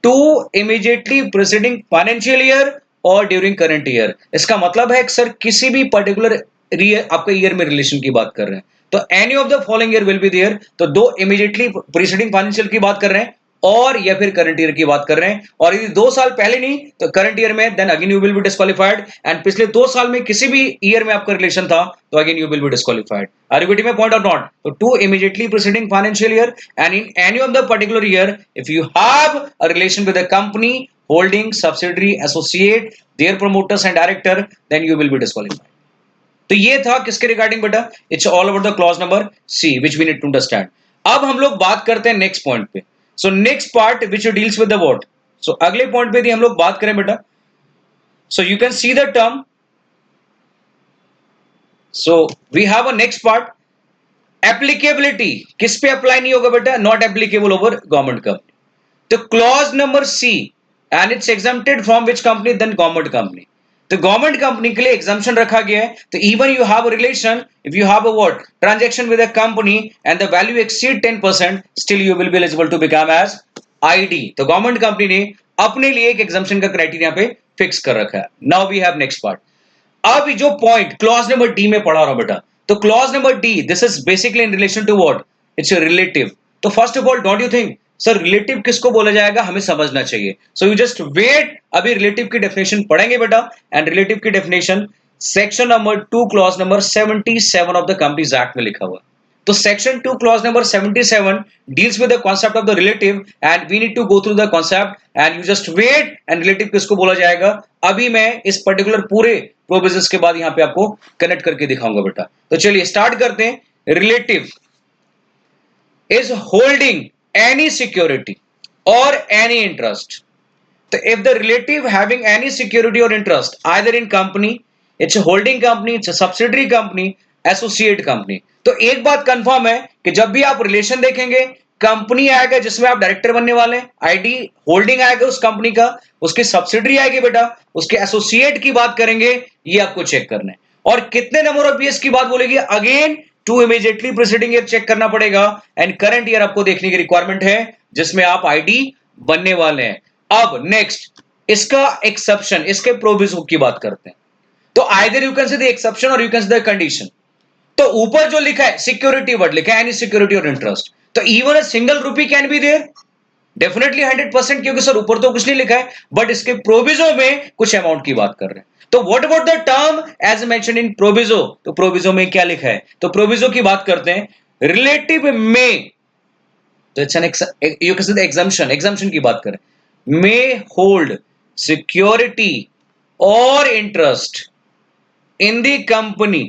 two immediately preceding financial year और ड्यूरिंग करंट ईयर। इसका मतलब है सर किसी भी पर्टिकुलर आपके ईयर में रिलेशन की बात कर रहे हैं, तो any of the following year will be there. तो 2 इमीडिएटली प्रीसीडिंग फाइनेंशियल की बात कर रहे हैं, और या फिर करंट ईयर की बात कर रहे हैं, और यदि 2 साल पहले नहीं तो करंट ईयर में, then again you will be disqualified. And पिछले 2 साल में किसी भी ईयर में आपका रिलेशन था, तो again you will be disqualified. Are you getting my point or not? तो 2 immediately preceding financial year, and in any of the particular year if you have a relation with a company, holding, subsidiary, associate, their promoters and director, then you will be disqualified। तो ये था किसके regarding बेटा? It's all over the clause number C which we need to understand. अब हम लोग बात करते हैं नेक्स्ट पॉइंट पे। So next part which deals with the what, so अगले पॉइंट पे यदि हम लोग बात करें बेटा, so you can see the term. So we have a next part, applicability किस पे अप्लाई नहीं होगा बेटा? Not applicable over government company. तो clause number C, and it's exempted from which company? Then government company. तो government company के लिए exemption रखा गया है। तो even you have a relation, if you have a what transaction with a company and the value exceed 10%, still you will be eligible to become as ID. तो government company ने अपने लिए एक एग्जाम्पशन का क्राइटेरिया पे fix कर रखा है। Now we have next part. अब जो पॉइंट क्लॉज नंबर डी में पढ़ा रहा हूं बेटा, तो clause number D, this is basically in relation to what, it's a relative. तो first of all don't you think sir relative किसको बोला जाएगा, हमें समझना चाहिए। सो यू जस्ट वेट, अभी रिलेटिव की डेफिनेशन पढ़ेंगे बेटा, एंड रिलेटिव की definition section number 2 clause number 77 of the companies Act में लिखा हुआ है। तो section 2 clause number 77 deals with the concept of the relative, and we need to go through the concept, and you just wait, and relative किसको बोला जाएगा, अभी मैं इस पर्टिकुलर पूरे प्रोविजंस के बाद यहां पे आपको कनेक्ट करके दिखाऊंगा बेटा। तो चलिए स्टार्ट करते हैं। Relative is holding any security और एनी इंटरेस्ट। तो if the relative having any security or interest either in company, it's a holding company, it's a subsidiary company, associate company। तो एक बात कंफर्म है कि जब भी आप रिलेशन देखेंगे कंपनी आएगा जिसमें आप डायरेक्टर बनने वाले हैं, आईडी होल्डिंग आएगा उस कंपनी का, उसकी सब्सिडरी आएगी बेटा, उसके एसोसिएट की बात करेंगे, ये आपको चेक करना है। और कितने नंबर ऑफ ईयर्स की बात बोलेगी, again two immediately preceding year check करना पड़ेगा, एंड करंट ईयर आपको देखने की रिक्वायरमेंट है जिसमें आप आईडी बनने वाले हैं। अब नेक्स्ट इसका एक्सेप्शन, इसके प्रोविजो की बात करते हैं। तो either you can say the exception or you can say the condition. तो ऊपर जो लिखा है सिक्योरिटी वर्ड लिखा है, एनी सिक्योरिटी और इंटरेस्ट, तो even a single rupee can be there, definitely 100%, क्योंकि सर ऊपर तो कुछ नहीं लिखा है, बट इसके प्रोविजो में कुछ अमाउंट की बात कर रहे हैं। तो what about the term as mention in proviso, तो प्रोविजो में क्या लिखा है, तो प्रोविजो की बात करते हैं, रिलेटिव में, तो इट्स एन यू कैन से एग्जम्पशन, एग्जम्पशन की बात करें, मे होल्ड सिक्योरिटी और interest in the company,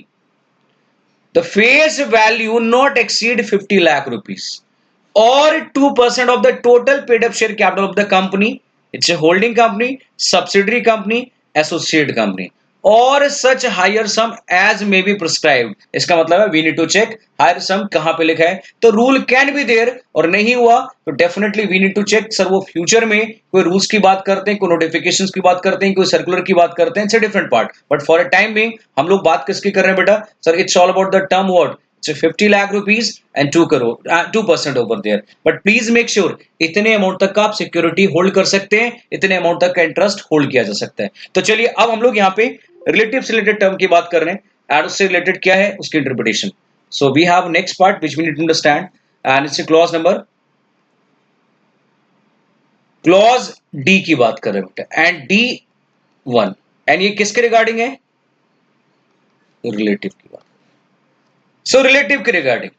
the face value not exceed 50 lakh rupees or 2% of the total paid up share capital of the company, it's a holding company, subsidiary company, associate company, or such higher sum as may be prescribed. इसका मतलब है we need to check higher sum कहां पे लिखा है, तो rule can be there, और नहीं हुआ तो definitely we need to check sir वो फ्यूचर में कोई रूल्स की बात करते हैं, कोई नोटिफिकेशंस की बात करते हैं, कोई सर्कुलर की बात करते हैं, it's a different part, but for a time being हम लोग बात किसकी कर रहे हैं बेटा, sir it's all about the term word, it's 50 lakh rupees and 2 crore 2% over there, but please make sure इतने अमाउंट तक का आप सिक्योरिटी होल्ड कर सकते हैं, इतने अमाउंट तक का इंटरेस्ट होल्ड किया जा सकता है। तो चलिए अब हम लोग यहाँ पे रिलेटिव से रिलेटेड टर्म की बात कर रहे हैं, एंड उससे रिलेटेड क्या है उसकी interpretation. So we have next part which we need to understand, and it's clause number, clause D की बात कर रहे हैं बेटा, एंड डी 1, एंड ये किसके रिगार्डिंग है, रिलेटिव की बात। सो रिलेटिव के regarding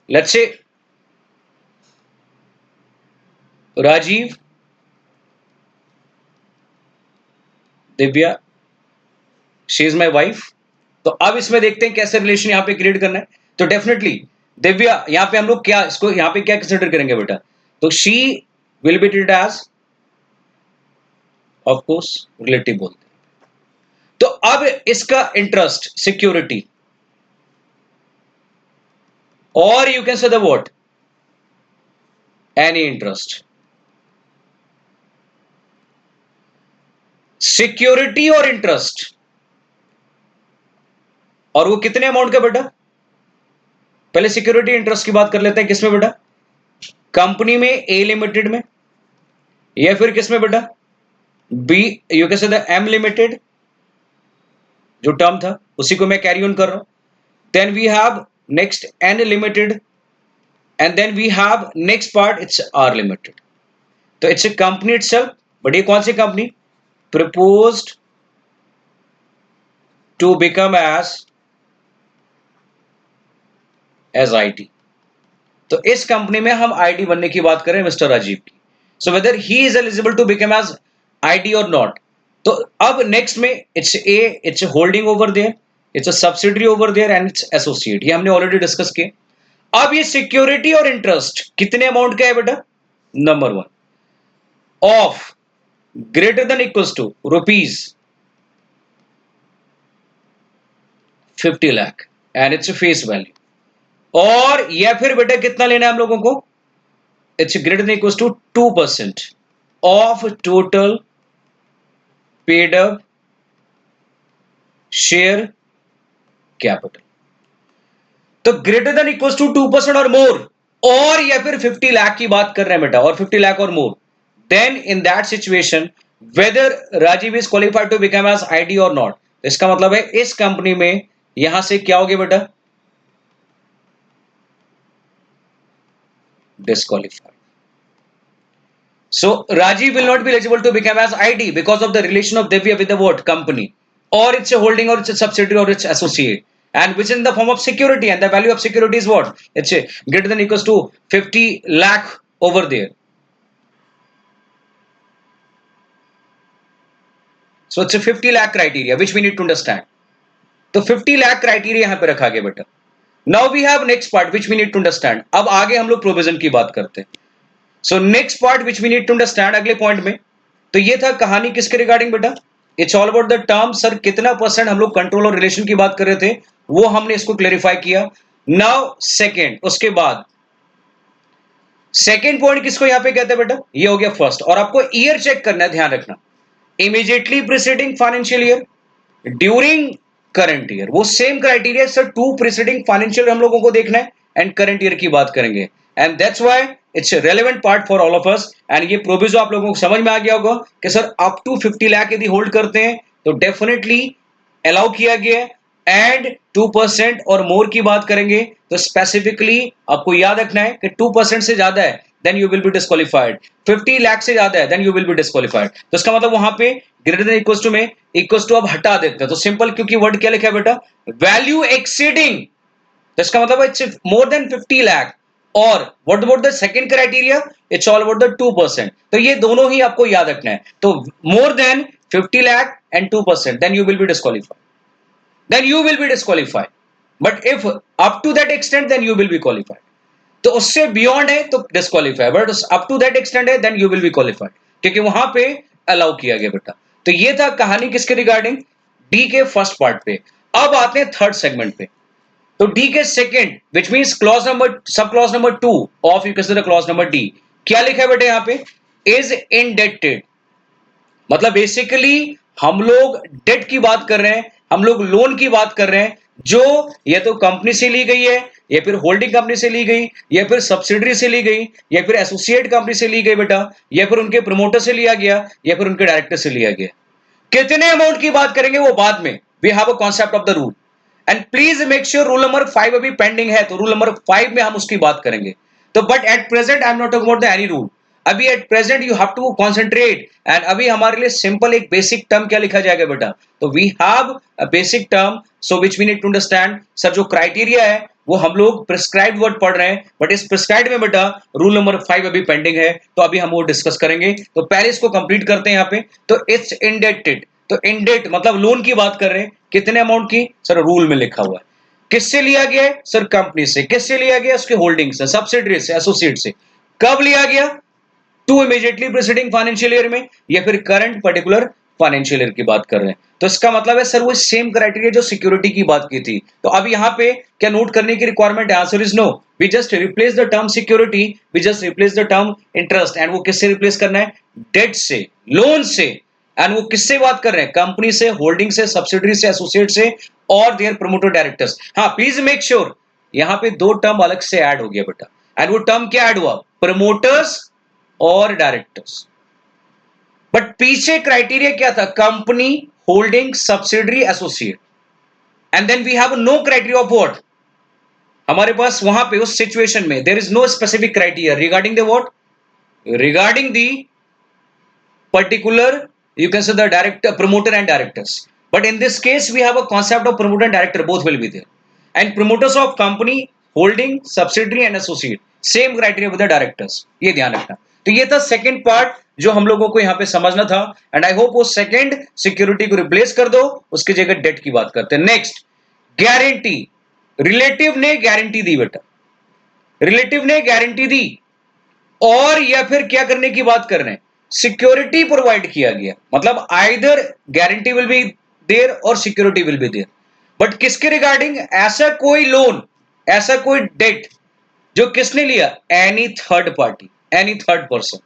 let's say Rajiv, Divya, she is my wife. तो अब इसमें देखते हैं कैसे रिलेशन यहां पे क्रिएट करना है। तो डेफिनेटली दिव्या, यहां पे हम लोग क्या इसको यहां पे क्या कंसिडर करेंगे बेटा, तो she will be treated as, of course relative बोलते हैं। तो अब इसका इंटरेस्ट सिक्योरिटी, और you can say the what, any interest, security और इंटरेस्ट, और वो कितने अमाउंट का बेटा, पहले सिक्योरिटी इंटरेस्ट की बात कर लेते हैं, किसमें बेटा, कंपनी में ए लिमिटेड में, या फिर किसमें बेटा B, you can say the M limited, जो टर्म था उसी को मैं कैरी ऑन कर रहा हूं। Then we have next N limited, and then we have next part it's R limited. तो it's a company itself, but ये कौन सी company, proposed to become as IT. तो इस कंपनी में हम आईडी बनने की बात करें मिस्टर राजीव की। So whether he is eligible to become as ID or not. तो अब नेक्स्ट में it's A holding over there, it's a subsidiary over there, and it's associate, ये हमने ऑलरेडी डिस्कस किया। अब ये सिक्योरिटी और इंटरेस्ट कितने अमाउंट का है बेटा, number 1 of greater than equals to rupees 50 lakh, and it's face value, और या फिर बेटा कितना लेना है हम लोगों को, it's greater than equals to 2% of total paid up share capital. तो ग्रेटर देन इक्वल्स टू 2% और मोर, और या फिर 50 लाख की बात कर रहे हैं बेटा, और 50 lakh or more, then in that situation whether Rajiv is qualified to become as ID or not. इसका मतलब है इस कंपनी में यहां से क्या हो गया बेटा, disqualified. So Rajiv will not be eligible to become as ID because of the relation of Divya with the what company, or it's a holding, or it's a subsidiary, or it's associate, and which is in the form of security, and the value of security is what, it's a greater than equals to 50 lakh over there. So it's a 50 lakh criteria which we need to understand. तो 50 lakh criteria यहां पे रखा गया बेटा। Now we have next part which we need to understand. अब आगे हम लोग प्रोविजन की बात करते हैं। So next part which we need to understand अगले पॉइंट में, तो ये था कहानी किसके रिगार्डिंग बेटा, it's all about the term, sir कितना परसेंट हम लोग कंट्रोल और रिलेशन की बात कर रहे थे, वो हमने इसको क्लेरिफाई किया। नाउ सेकेंड, उसके बाद सेकेंड पॉइंट किसको यहां पे कहते हैं बेटा, ये हो गया फर्स्ट। और आपको ईयर चेक करना है, ध्यान रखना, immediately preceding financial year, during current year. वो same criteria sir, two preceding financial हम लोगों को देखना है एंड करंट ईयर की बात करेंगे। And that's why it's relevant part for all of us. And ये प्रोविजो आप लोगों को समझ में आ गया होगा कि सर अप टू 50 लाख यदि होल्ड करते हैं तो डेफिनेटली अलाउ किया गया है। एंड 2% और मोर की बात करेंगे तो स्पेसिफिकली आपको याद रखना है कि 2% से ज्यादा है then you will be disqualified, 50 lakh से ज्यादा है then you will be disqualified. तो इसका मतलब वहां पे ग्रेटर देन इक्वल्स टू में इक्वल्स टू आप हटा देते हैं, तो सिंपल, क्योंकि वर्ड क्या लिखा है बेटा, वैल्यू एक्सीडिंग, तो इसका मतलब इट्स मोर देन 50 लाख। और what about the second criteria, it's all about the 2%। तो ये दोनों ही आपको याद रखना है। तो more than 50 lakh and 2% then you will be disqualified, then you will be disqualified. But if up to that extent, then you will be qualified. तो उससे बियॉन्ड है तो disqualify, but up to that extent है then you will be qualified, क्योंकि वहां पे allow किया गया बेटा। तो ये था कहानी किसके रिगार्डिंग, डी के फर्स्ट पार्ट पे। अब आते हैं थर्ड सेगमेंट पे। तो डी के second which means clause number, सब clause number 2 of you consider clause number D, क्या लिखा है बेटा यहाँ पे, इज इंडेटेड। मतलब बेसिकली हम लोग डेट की बात कर रहे हैं, हम लोग लोन की बात कर रहे हैं, जो या तो कंपनी से ली गई है, या फिर होल्डिंग कंपनी से ली गई, या फिर सब्सिडरी से ली गई, या फिर एसोसिएट कंपनी से ली गई बेटा, या फिर उनके प्रमोटर से लिया गया, या फिर उनके डायरेक्टर से लिया गया। कितने अमाउंट की बात करेंगे वो बाद में, we have a concept of the rule. And please make sure rule number 5 अभी पेंडिंग है, तो रूल नंबर 5 में हम उसकी बात करेंगे। तो but at present I am not talking about the any rule. अभी at present you have to concentrate. And अभी हमारे लिए सिंपल एक बेसिक टर्म क्या लिखा जाएगा बेटा, तो we have a basic term, so which we need to understand. Sir जो क्राइटेरिया है वो हम लोग प्रिस्क्राइब्ड वर्ड पढ़ रहे हैं, बट इस प्रिस्क्राइब्ड में बेटा रूल नंबर 5 अभी पेंडिंग है, तो अभी हम वो डिस्कस करेंगे। तो पहले इसको कंप्लीट करते हैं यहाँ पे। तो इट्स इंडेटेड, तो इंडेट मतलब लोन की बात कर रहे हैं, कितने अमाउंट की, सर रूल में लिखा हुआ है। किससे लिया गया है, सर कंपनी से। किससे लिया गया, उसके होल्डिंग से, सब्सिडरी से, एसोसिएट से। कब लिया गया, two immediately preceding financial year में, या फिर करंट पर्टिकुलर फाइनेंशियल ईयर की बात कर रहे हैं। तो इसका मतलब है सर वो सेम क्राइटेरिया जो सिक्योरिटी की बात की थी। तो अब यहां पे क्या नोट करने की रिक्वायरमेंट है, answer is no. We just replace the term security, we just replace the term interest. And वो किससे रिप्लेस करना है, डेट से, लोन से। एंड वो किससे बात कर रहे हैं, कंपनी से, होल्डिंग से, सब्सिडरी से, एसोसिएट से, और देयर प्रमोटर डायरेक्टर्स। हाँ प्लीज मेक श्योर यहां पे दो टर्म अलग से ऐड हो गया बेटा। एंड वो टर्म क्या ऐड हुआ, प्रमोटर्स और डायरेक्टर्स। बट पीछे क्राइटेरिया क्या था, company, holding, subsidiary, associate. And then we have no criteria of what, हमारे पास वहां पे उस सिचुएशन में there is no specific criteria regarding the what, regarding the particular, you can say the director, promoter and directors. But in this case, we have a concept of promoter and director, both will be there. And promoters of company, holding, subsidiary and associate, same criteria with the directors. ये ध्यान रखना। तो ये था second part जो हम लोगों को यहाँ पे समझना था। एंड आई होप वो सेकंड सिक्योरिटी को रिप्लेस कर दो, उसकी जगह डेट की बात करते हैं। Next, guarantee. रिलेटिव ने गारंटी दी बेटा, रिलेटिव ने गारंटी दी, और या फिर क्या करने की बात कर रहे हैं, सिक्योरिटी प्रोवाइड किया गया। मतलब either guarantee will be there or security will be there. But किसके रिगार्डिंग, ऐसा कोई लोन, ऐसा कोई डेट जो किसने लिया, any third party, any third person,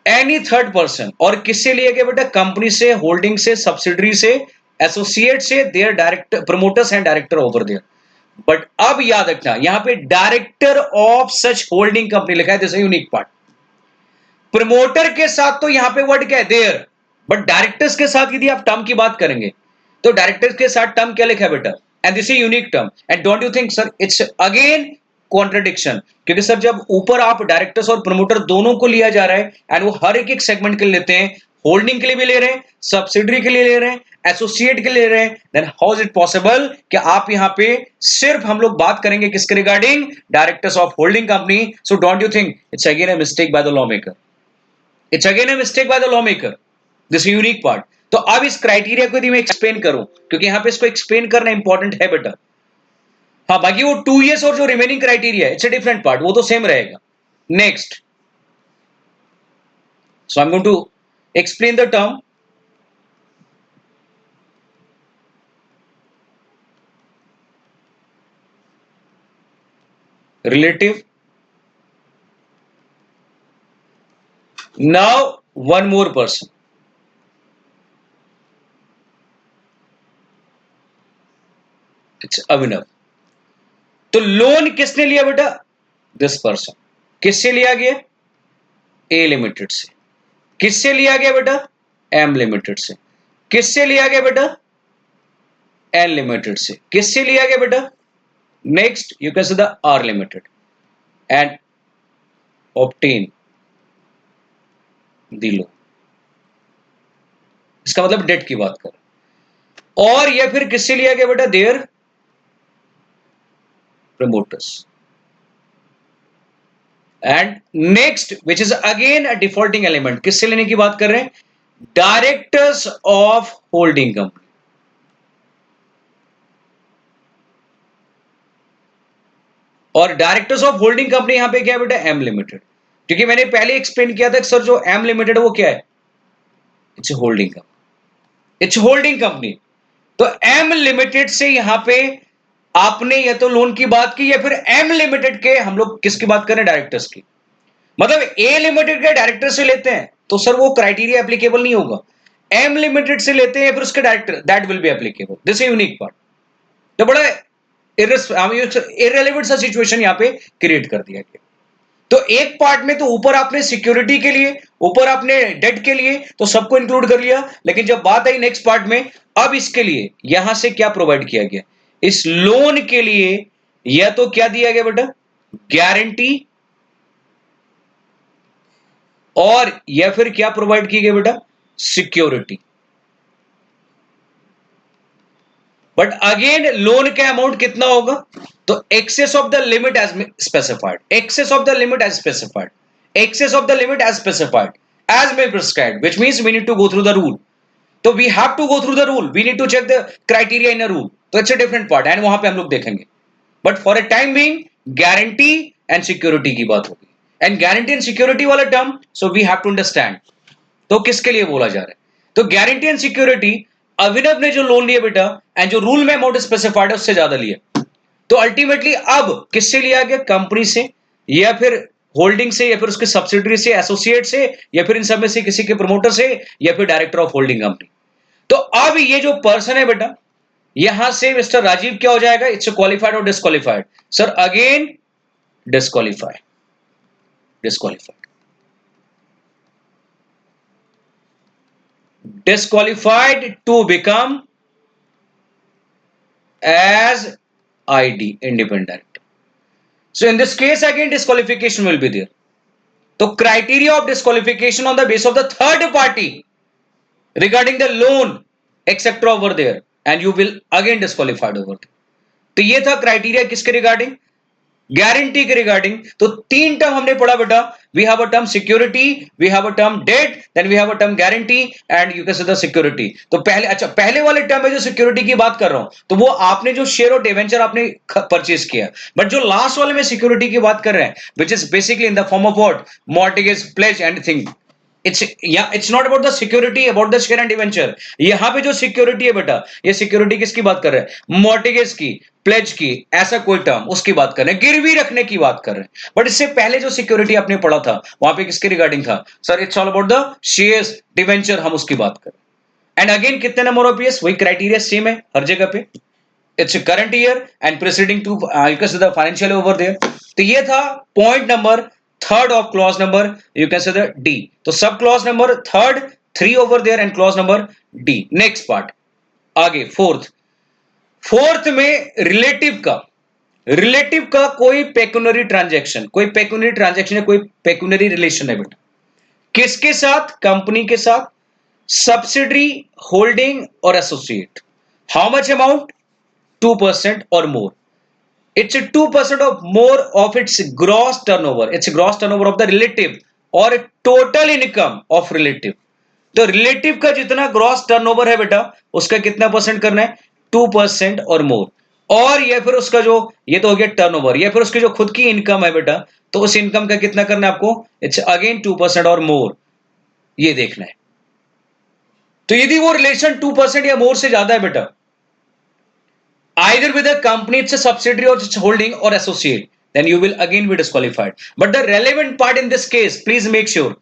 any third person. और किससे लिया गया बेटा, कंपनी से, होल्डिंग से, सब्सिडरी से, एसोसिएट से, their director, promoters and director over there. But अब याद रखना यहां पे director of such holding company लिखा है, दिस यूनिक पार्ट। प्रमोटर के साथ तो यहां पे वर्ड क्या है, देयर। बट डायरेक्टर्स के साथ यदि आप टर्म की बात करेंगे तो डायरेक्टर्स के साथ टर्म क्या लिखा है बेटा, and this is unique term. And don't you think sir it's again contradiction, क्योंकि सर जब ऊपर आप डायरेक्टर्स और प्रमोटर दोनों को लिया जा रहा है, एंड वो हर एक एक सेगमेंट के लिए लेते हैं, होल्डिंग के लिए भी ले रहे हैं, सब्सिडरी के लिए ले रहे हैं, एसोसिएट के लिए ले रहे हैं, then how is it possible कि आप यहां पे सिर्फ हम लोग बात करेंगे किसके regarding, directors of holding company. So don't you think it's again a mistake by the law maker, it's again a mistake by the law maker, this unique part. तो अब इस क्राइटेरिया को यदि मैं एक्सप्लेन करूं, क्योंकि यहां पे इसको एक्सप्लेन करना इंपॉर्टेंट है बेटा। हाँ बाकी वो 2 years और जो रिमेनिंग क्राइटेरिया है इट्स अ डिफरेंट पार्ट, वो तो सेम रहेगा। Next, so I am going to explain the term relative Now one more person. It's Avinav. तो लोन किसने लिया बेटा? This person. किससे लिया गया? ए लिमिटेड से. किससे लिया गया बेटा? एम लिमिटेड से. किससे लिया गया बेटा? एन लिमिटेड से. किससे लिया गया बेटा? Next you can see the R limited and obtain the loan. इसका मतलब डेट की बात कर. और या फिर किससे लिया गया बेटा? Their promoters. And next which is again a defaulting element. किससे लेने की बात कर रहे हैं? Directors of holding company. और डायरेक्टर्स ऑफ होल्डिंग कंपनी यहां पे क्या है बेटा? M limited. क्योंकि मैंने पहले एक्सप्लेन किया था कि सर जो एम लिमिटेड वो क्या है? It's holding company. It's holding company. तो एम लिमिटेड से यहां पे आपने या तो लोन की बात की या फिर एम लिमिटेड के हम लोग किसकी बात करें? डायरेक्टर्स की. मतलब ए लिमिटेड के डायरेक्टर से लेते हैं तो सर वो क्राइटेरिया एप्लीकेबल नहीं होगा. एम लिमिटेड से लेते हैं या फिर उसके director, that will be applicable. This is unique part. तो बड़ा इररेलेवेंट सा सिचुएशन यहां पे क्रिएट कर दिया गया. तो एक पार्ट में तो ऊपर आपने सिक्योरिटी के लिए, ऊपर आपने डेट के लिए तो सबको इंक्लूड कर लिया. लेकिन जब बात आई नेक्स्ट पार्ट में, अब इसके लिए यहां से क्या प्रोवाइड किया गया? इस लोन के लिए या तो क्या दिया गया बेटा? गारंटी. और या फिर क्या प्रोवाइड की गई बेटा? सिक्योरिटी. बट अगेन लोन का अमाउंट कितना होगा? तो excess of the limit as specified. Excess of the limit as specified. Excess of the limit as specified as may prescribed, which means we need to go through the rule. तो we have to go through the rule. We need to check the criteria in a rule. तो it's a different part and वहां पे हम लोग देखेंगे. But for a time being guarantee and security की बात होगी. एंड गारंटी एंड सिक्योरिटी वाला term so we have to understand. तो किसके लिए बोला जा रहा है? तो गारंटी एंड सिक्योरिटी अभिनव ने जो लोन लिया बेटा एंड जो रूल में अमाउंट स्पेसिफाइड है उससे ज्यादा लिया. तो अल्टीमेटली अब किससे लिया गया? कंपनी से या फिर होल्डिंग से या फिर उसके सब्सिडरी से, एसोसिएट से या फिर इन सब में से किसी के प्रमोटर से या फिर डायरेक्टर ऑफ होल्डिंग कंपनी. तो अब ये जो पर्सन है बेटा, यहां से मिस्टर राजीव क्या हो जाएगा? It's qualified or disqualified? Sir again disqualified. Disqualified. Disqualified to become as ID, independent director. So in this case again disqualification will be there. So criteria of disqualification on the basis of the third party regarding the loan etc over there, and you will again disqualified over there. तो ये था criteria किसके regarding? Guarantee के regarding. तो तीन term हमने पढ़ा बेटा. We have a term security, we have a term debt, then we have a term guarantee and you can say the security. तो पहले, अच्छा पहले वाले टर्म में जो सिक्योरिटी की बात कर रहा हूं तो वो आपने जो शेयर और डिवेंचर आपने परचेज किया. बट जो लास्ट वाले में सिक्योरिटी की बात कर रहे हैं विच is basically in the form of what? Mortgage, plays and thing. It's not about the security, about the share and debenture. यहां पे जो सिक्योरिटी है बेटा, ये सिक्योरिटी किसकी बात कर रहे हैं? मॉर्टगेज की, प्लेज की, ऐसा कोई टर्म उसकी बात कर रहे हैं, गिरवी रखने की बात कर रहे हैं. बट इससे पहले जो सिक्योरिटी आपने पढ़ा था वहां पे किसके रिगार्डिंग था? Sir it's all about the shares, debenture, हम उसकी बात करें. एंड अगेन कितने नंबर ऑफ ईयर्स? वही क्राइटेरिया सेम है हर जगह पे. It's current year and preceding to the financial over there. तो ये था point number third of clause number you can say the D. तो सब clause number third, 3 over there and clause number D. Next part आगे fourth. Fourth में relative का कोई pecuniary transaction, कोई पेक्यूनरी ट्रांजैक्शन है, कोई पेक्यूनरी रिलेशन है बेटा. किसके साथ? कंपनी के साथ, सब्सिडरी, होल्डिंग और associate. How much amount? 2% or more. It's a 2% of more of its gross turnover. It's a gross turnover of the relative और total income of relative. तो रिलेटिव का जितना ग्रॉस टर्नओवर है बेटा उसका कितना परसेंट करना है? 2% और मोर. और या फिर उसका जो, ये तो हो गया टर्नओवर, या फिर उसकी जो खुद की इनकम है बेटा तो उस इनकम का कितना करना है आपको? इट्स अगेन 2% और मोर. ये देखना है. तो यदि वो रिलेशन 2% या मोर से ज्यादा है बेटा, either with a company, it's a subsidiary or it's holding or associate, then you will again be disqualified. But the relevant part in this case, please make sure,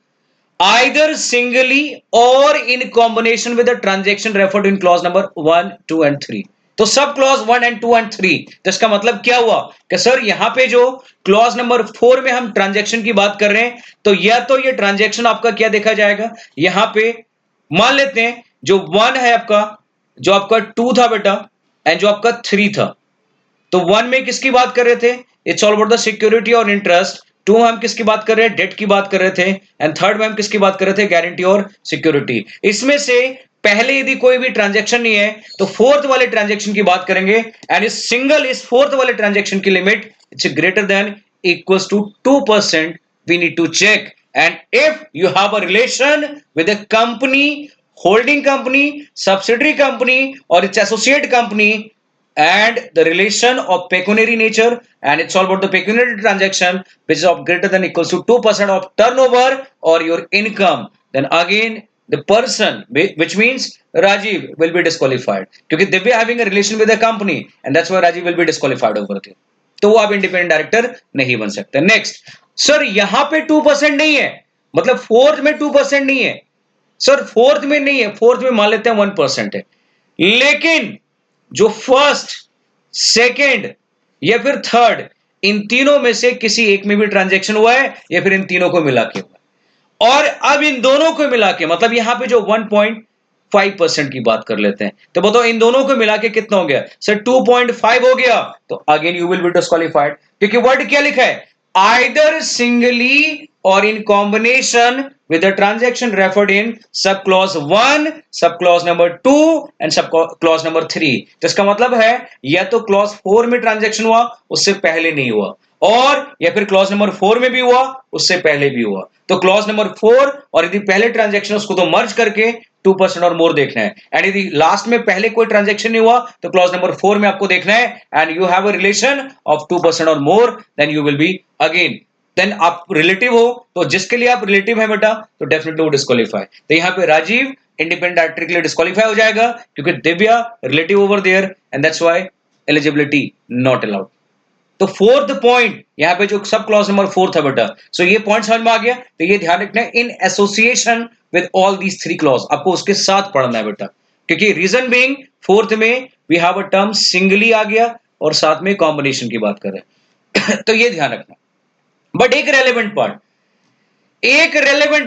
either singly or in combination with the transaction referred in clause number 1, 2 and 3. तो सब clause 1 and 2 and 3, तो इसका मतलब क्या हुआ कि sir यहां पे जो क्लॉज नंबर 4 में हम ट्रांजैक्शन की बात कर रहे हैं, तो या तो ये ट्रांजैक्शन आपका क्या देखा जाएगा, यहां पे मान लेते हैं जो 1 है आपका, जो आपका 2 था बेटा, एंड जो आपका 3 था, तो 1 में किसकी बात कर रहे थे, it's all about the security और इंटरेस्ट, 2 में हम किसकी बात कर रहे हैं, डेट की बात कर रहे थे, एंड थर्ड में हम किसकी बात कर रहे थे, गारंटी और सिक्योरिटी। इसमें से पहले यदि कोई भी ट्रांजैक्शन नहीं है तो फोर्थ वाले ट्रांजैक्शन की बात करेंगे, एंड इस सिंगल इस फोर्थ वाले ट्रांजैक्शन की limit it's greater than equals to 2%, we need to check. And if you have a relation with a company, holding company, subsidiary company or its associate company, and the relation of pecuniary nature, and it's all about the pecuniary transaction which is of greater than equals to 2% of turnover or your income, then again the person, which means Rajiv, will be disqualified, क्योंकि Divya having a relation with a company and that's why Rajiv will be disqualified over there, तो वो आप independent director नहीं बन सकते। Next, sir यहां पे 2% नहीं है, मतलब फोर्थ में 2% नहीं है, सर फोर्थ में नहीं है, फोर्थ में मान लेते हैं 1% है, लेकिन जो फर्स्ट, सेकंड या फिर थर्ड, इन तीनों में से किसी एक में भी ट्रांजैक्शन हुआ है या फिर इन तीनों को मिला के हुआ है, और अब इन दोनों को मिला के मतलब यहां पे जो 1.5% की बात कर लेते हैं, तो बताओ इन दोनों को मिला के कितना हो गया, सर 2.5 हो गया, तो again you will be disqualified, क्योंकि वर्ड क्या लिखा है, आइदर सिंगली और in combination with the transaction referred in sub clause 1, sub clause number 2 and sub clause number 3। तो इसका मतलब है या तो क्लॉज 4 में ट्रांजैक्शन हुआ, उससे पहले नहीं हुआ, और या फिर क्लॉज नंबर 4 में भी हुआ, उससे पहले भी हुआ। तो क्लॉज नंबर 4 और यदि पहले ट्रांजैक्शन उसको तो मर्ज करके 2% और मोर देखना है, एंड यदि लास्ट में पहले कोई ट्रांजैक्शन नहीं हुआ तो क्लॉज नंबर 4 में आपको देखना है, and you have a relation of 2% और more, then you will be again, then आप रिलेटिव हो, तो जिसके लिए आप रिलेटिव है बेटा तो डेफिनेटली वो डिस्क्वालीफाई। तो यहां पे राजीव इंडिपेंडेंट डायरेक्टर के लिए डिस्क्वालीफाई हो जाएगा क्योंकि Divya relative over there, and that's why eligibility not allowed. तो फोर्थ पॉइंट यहां पे जो सब क्लॉज नंबर 4 था बेटा, सो ये पॉइंट समझ में आ गया, तो ये ध्यान रखना है, in association with all these 3 clause आपको उसके साथ पढ़ना है बेटा, क्योंकि रीजन बीइंग फोर्थ में we have a term singly आ गया और साथ में कॉम्बिनेशन की बात कर रहे हैं तो ये ध्यान रखना। बट एक relevant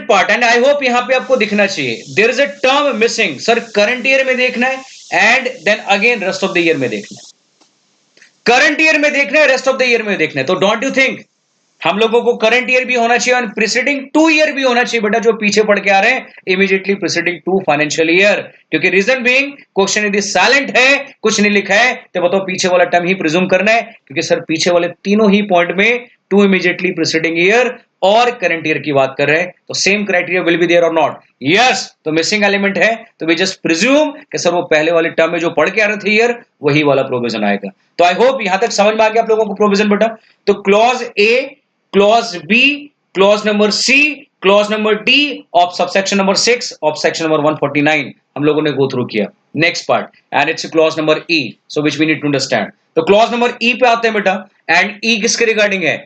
part and I hope यहां पे आपको दिखना चाहिए, there is a term missing, sir current year में देखना है and then again rest of the year में देखना है, करंट ईयर में देखना है, रेस्ट ऑफ द ईयर में देखना है, तो डोंट यू थिंक हम लोगों को करंट ईयर भी होना चाहिए और प्रीसीडिंग 2 ईयर भी होना चाहिए बेटा, जो पीछे पढ़ के आ रहे हैं इमीडिएटली प्रीसीडिंग 2 फाइनेंशियल ईयर, क्योंकि रीजन बीइंग क्वेश्चन यदि साइलेंट है, कुछ नहीं लिखा है, तो बताओ पीछे वाला टर्म ही प्रिज्यूम करना है, क्योंकि सर पीछे वाले तीनों ही पॉइंट में 2 इमीडिएटली प्रीसीडिंग ईयर और करंट ईयर की बात कर रहे हैं, तो same criteria will be there और नॉट, यस, तो मिसिंग एलिमेंट है, तो वी जस्ट प्रिज्यूम कि सर वो पहले वाले टर्म में जो पढ़ के आ रहे थे ईयर वही वाला प्रोविजन आएगा। तो आई होप यहां तक समझ में आ गया आप लोगों को प्रोविजन बेटा। तो clause A, clause B, clause number C, clause number D of subsection number 6 of section number 149 हम लोगों ने गो थ्रू किया। Next part and it's clause number E, so which we need to understand. तो clause number E पे आते हैं बेटा, and E किसके रिगार्डिंग है,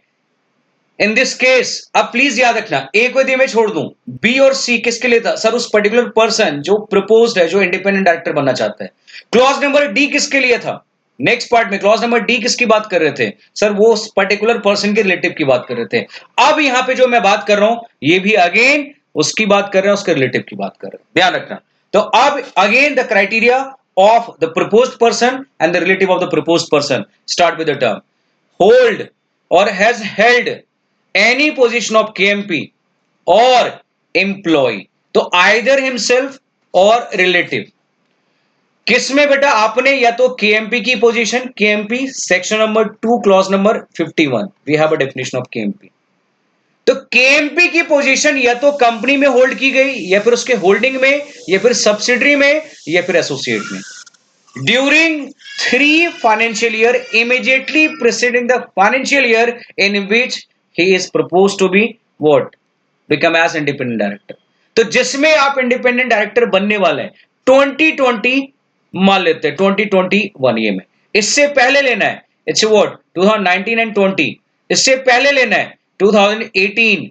इन दिस केस अब प्लीज याद रखना, ए को यदि मैं छोड़ दूं, बी और सी किसके लिए था, सर उस पर्टिकुलर पर्सन जो प्रपोज्ड है, जो इंडिपेंडेंट डायरेक्टर बनना चाहता है। क्लॉज नंबर डी किसके लिए था, नेक्स्ट पार्ट में क्लॉज नंबर डी किसकी बात कर रहे थे, सर वो उस पर्टिकुलर पर्सन के रिलेटिव की बात कर रहे थे। अब यहां पे जो मैं बात कर रहा हूं ये भी अगेन उसकी बात कर रहे हैं, उसके रिलेटिव की बात कर रहे हैं, ध्यान रखना। तो अब again the criteria of the proposed person and the relative of the proposed person start with the term hold or has held any position of KMP or employee, तो either himself or relative, किसमें बेटा आपने या तो KMP की position, KMP section number 2 clause number 51 we have a definition of KMP, तो KMP की position या तो कंपनी में होल्ड की गई या फिर उसके होल्डिंग में या फिर सब्सिडरी में या फिर एसोसिएट में during 3 financial year immediately preceding the financial year in which he is proposed to be what become as independent director। तो जिसमें आप इंडिपेंडेंट डायरेक्टर बनने वाले हैं 2020 मान लेते हैं 2021 ये में, इससे पहले लेना है इट्स व्हाट 2019 एंड 20, इससे पहले लेना है 2018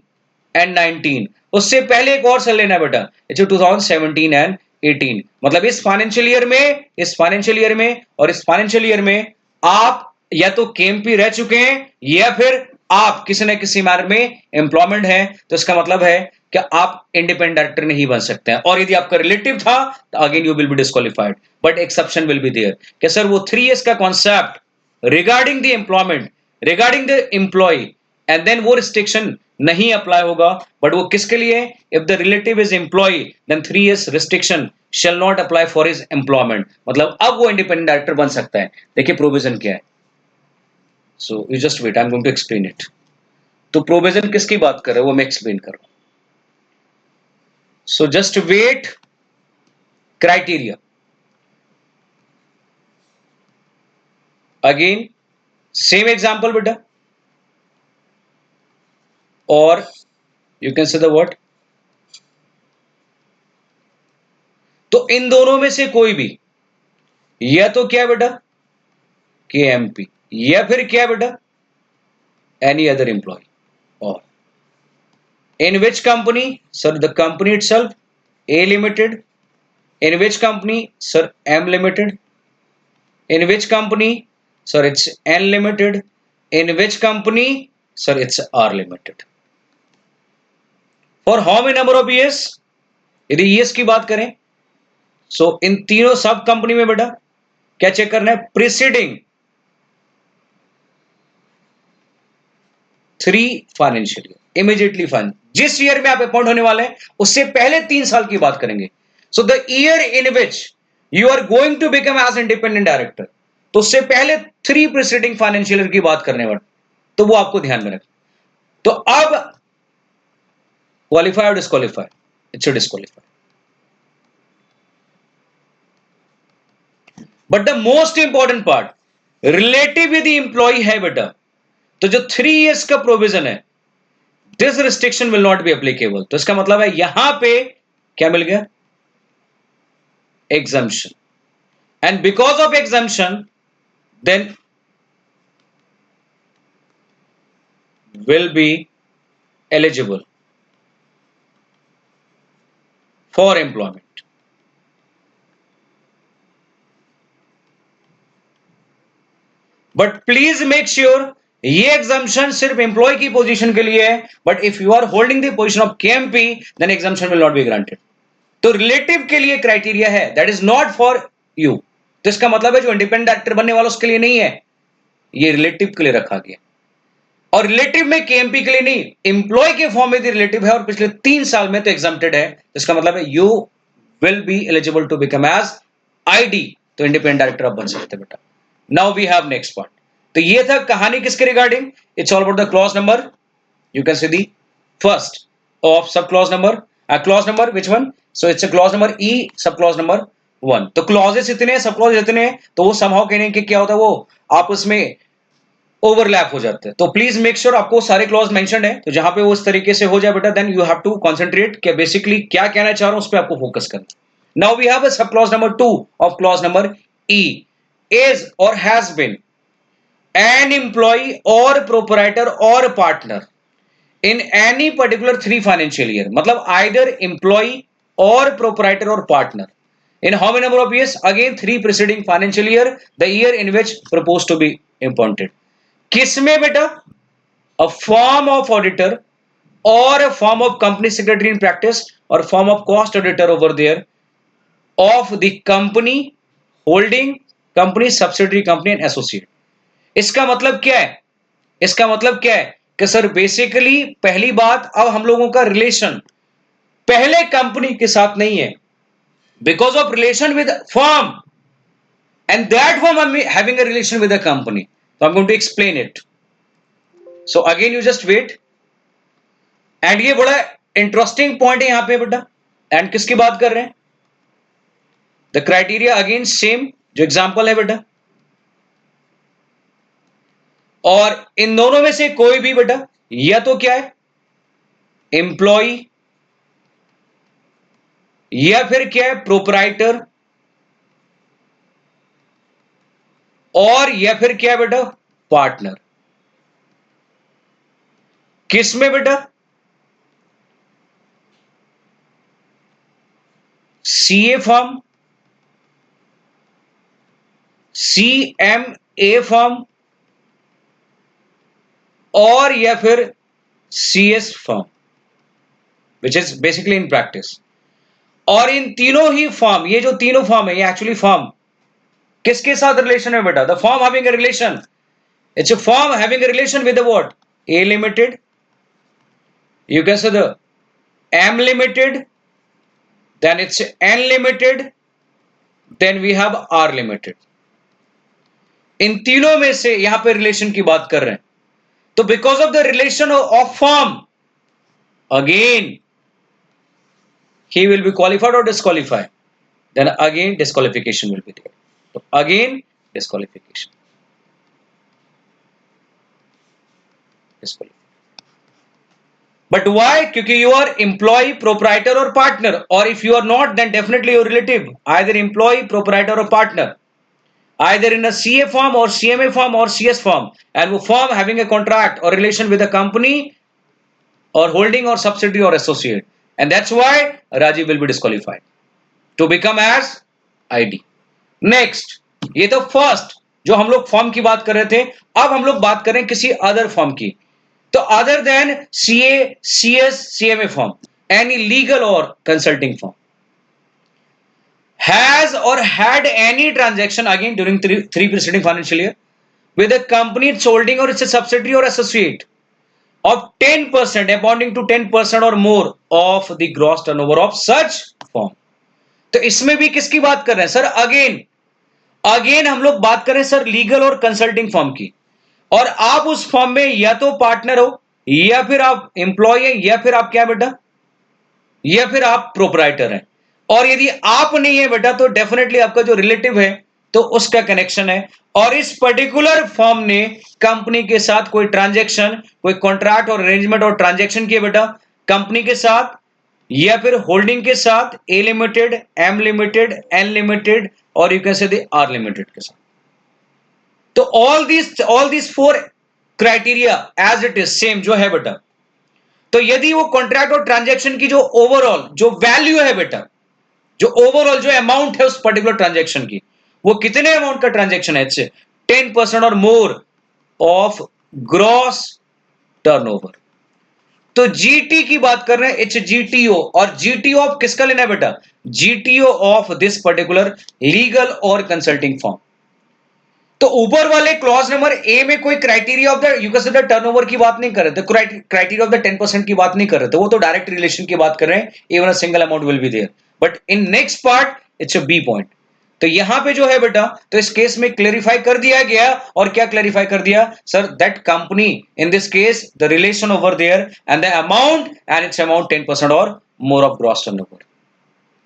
एंड 19, उससे पहले एक और साल लेना है बेटा, इट्स 2017 एंड 18। मतलब इस फाइनेंशियल ईयर में, इस फाइनेंशियल ईयर में और इस फाइनेंशियल ईयर में आप या तो केएमपी रह चुके हैं या फिर आप किसी न किसी मैनर में एम्प्लॉयमेंट है, तो इसका मतलब है कि आप इंडिपेंडेंट डायरेक्टर नहीं बन सकते हैं। और यदि आपका रिलेटिव था तो again you will be disqualified, but exception will be there कि सर वो 3 years का concept regarding the employment, regarding the employ, and then वो रिस्ट्रिक्शन नहीं अप्लाई होगा। बट वो किसके लिए? If the relative is employ then 3 years restriction shall not apply for his employment. मतलब अब वो इंडिपेंडेंट डायरेक्टर बन सकता है। देखिए प्रोविजन क्या है। So you just wait, I am going to explain it. तो प्रोविजन किसकी बात कर रहे हो वो मैं एक्सप्लेन कर रहा हूं। So just wait. Criteria again same example बेटा, और you can say the what. तो इन दोनों में से कोई भी, या तो क्या है बेटा केएमपी, या फिर क्या है बेटा any other employ, or in which company sir the company itself A limited, in which company sir M limited, in which company sir it's N limited, in which company sir it's R limited, for how many number of years। यदि years की बात करें सो इन तीनों सब company में बेटा क्या check करना है, preceding 3 financial year, immediately fine जिस ईयर में आप अपॉइंट होने वाले हैं उससे पहले 3 साल की बात करेंगे। So the year in which you are going to become as independent director, तो उससे पहले 3 प्रीसीडिंग फाइनेंशियल ईयर की बात करने वाले, तो वो आपको ध्यान में रखें। तो अब क्वालिफाई और disqualify, it's disqualify. But the most important part, relative यदि इंप्लॉय है बेटा, तो जो 3 years का प्रोविजन है this restriction will not be applicable. तो इसका मतलब है यहां पे क्या मिल गया, exemption, and because of exemption then will be eligible for employment। But please make sure ये एग्जाम्शन सिर्फ एम्प्लॉय की पोजीशन के लिए है, but if you are holding the position of KMP then exemption will not be granted. तो relative के लिए criteria है, that is not for you. तो इसका मतलब है जो इंडिपेंडेंट डायरेक्टर बनने वाला उसके लिए नहीं है, ये रिलेटिव के लिए रखा गया। और रिलेटिव में केएमपी के लिए नहीं, एम्प्लॉय के फॉर्म में रिलेटिव है और पिछले 3 साल में तो एग्जाम्प्टेड है, इसका मतलब है you will be eligible to become as ID, तो इंडिपेंडेंट डायरेक्टर आप बन सकते हैं बेटा। Now we have next part. तो ये था कहानी किसके regarding, it's all about the clause number, you can see the first of sub clause number, clause number which one, so it's a clause number E sub clause number 1। तो clauses इतने sub clause इतने, तो वो somehow कहने के क्या होता है, वो आपस में ओवरलैप हो जाते हैं। तो प्लीज मेक श्योर आपको सारे क्लॉज मेंशन्ड है, तो जहां पे वो इस तरीके से हो जाए बेटा then you have to concentrate कि बेसिकली क्या कहना चाह रहा हूं उस पर आपको फोकस करना। Now we have a sub clause number 2 of clause number E, is or has been an employee or proprietor or partner in any particular 3 financial year, मतलब either employee or proprietor or partner in how many number of years, again 3 preceding financial year, the year in which proposed to be appointed। किसमें बेटा, a form of auditor or a form of company secretary in practice or form of cost auditor over there of the company holding company subsidiary company and associate। इसका मतलब क्या है, इसका मतलब क्या है कि सर बेसिकली पहली बात, अब हम लोगों का रिलेशन पहले कंपनी के साथ नहीं है, because of relation with firm and that firm I am having a relation with the company. तो I am going to explain it. So again you just wait, and ये बड़ा इंटरेस्टिंग पॉइंट है यहां पे बेटा। एंड किसकी बात कर रहे हैं, द क्राइटेरिया अगेन सेम जो एग्जांपल है बेटा, और इन दोनों में से कोई भी बेटा या तो क्या है एम्प्लॉय, या फिर क्या है प्रोपराइटर, और या फिर क्या है बेटा पार्टनर। किस में बेटा, सीए फर्म, सीएमए फर्म और या फिर CS firm, which is basically in practice. और इन तीनों ही फर्म, ये जो तीनों फर्म है, ये एक्चुअली फर्म किसके साथ रिलेशन है बेटा? The firm having a relation, it's a firm having a relation with the what? A limited, you can say the M limited, then it's N limited, then we have R limited। इन तीनों में से यहां पे relation की बात कर रहे हैं, तो because of the relation of firm, again he will be qualified or disqualified, then again disqualification will be there, so again disqualification, disqualification। But why? क्योंकि you are employee, proprietor or partner, or if you are not, then definitely your relative, either employee, proprietor or partner, either in a CA firm or CMA firm or CS firm, and वो firm having a contract or relation with a company or holding or subsidiary or associate, and that's why Rajiv will be disqualified to become as ID। Next, ये तो first जो हम लोग form की बात कर रहे थे, अब हम लोग बात करें किसी अदर फॉर्म की। तो other than CA, CS, CMA firm, any legal or consulting firm has or had any transaction again during three preceding financial year with a company it's holding or it's a subsidiary or associate of 10% amounting to 10% or more of the gross turnover of such firm। तो इसमें भी किसकी बात कर रहे हैं sir? Again हम लोग बात करें सर लीगल और कंसल्टिंग फर्म की, और आप उस फर्म में या तो पार्टनर हो, या फिर आप एम्प्लॉय हैं, या फिर आप क्या बेटा, या फिर आप प्रोपराइटर हैं। और यदि आप नहीं है बेटा तो डेफिनेटली आपका जो रिलेटिव है तो उसका कनेक्शन है, और इस पर्टिकुलर फर्म ने कंपनी के साथ कोई ट्रांजैक्शन, कोई कॉन्ट्रैक्ट और अरेंजमेंट और ट्रांजैक्शन किए बेटा कंपनी के साथ या फिर होल्डिंग के साथ, A limited, M limited, N limited or you can say the R limited के साथ। तो all this four criteria as it is same जो है बेटा। तो यदि वो कॉन्ट्रैक्ट और ट्रांजैक्शन की जो ओवरऑल जो वैल्यू है बेटा, जो ओवरऑल जो अमाउंट है उस पर्टिकुलर ट्रांजैक्शन की, वो कितने अमाउंट का ट्रांजैक्शन है, इससे 10% और मोर ऑफ ग्रॉस टर्नओवर। तो जीटी की बात कर रहे हैं, इट्स जीटीओ, और जीटीओ ऑफ किसका लेना है बेटा? GTO of this particular legal और कंसल्टिंग फर्म। तो ऊपर वाले क्लॉज नंबर ए में कोई criteria of the you can say the turnover की बात नहीं कर रहे थे, क्राइटेरिया ऑफ द 10% की बात नहीं कर रहे थे, वो तो डायरेक्ट रिलेशन की बात कर रहे हैं, even a single amount will be there. But in next part it's a B point. तो यहां पे जो है बेटा, तो इस केस में क्लेरिफाई कर दिया गया, और क्या क्लेरिफाई कर दिया sir? That company in this case the relation over there and the amount and it's amount 10% और more of gross turnover,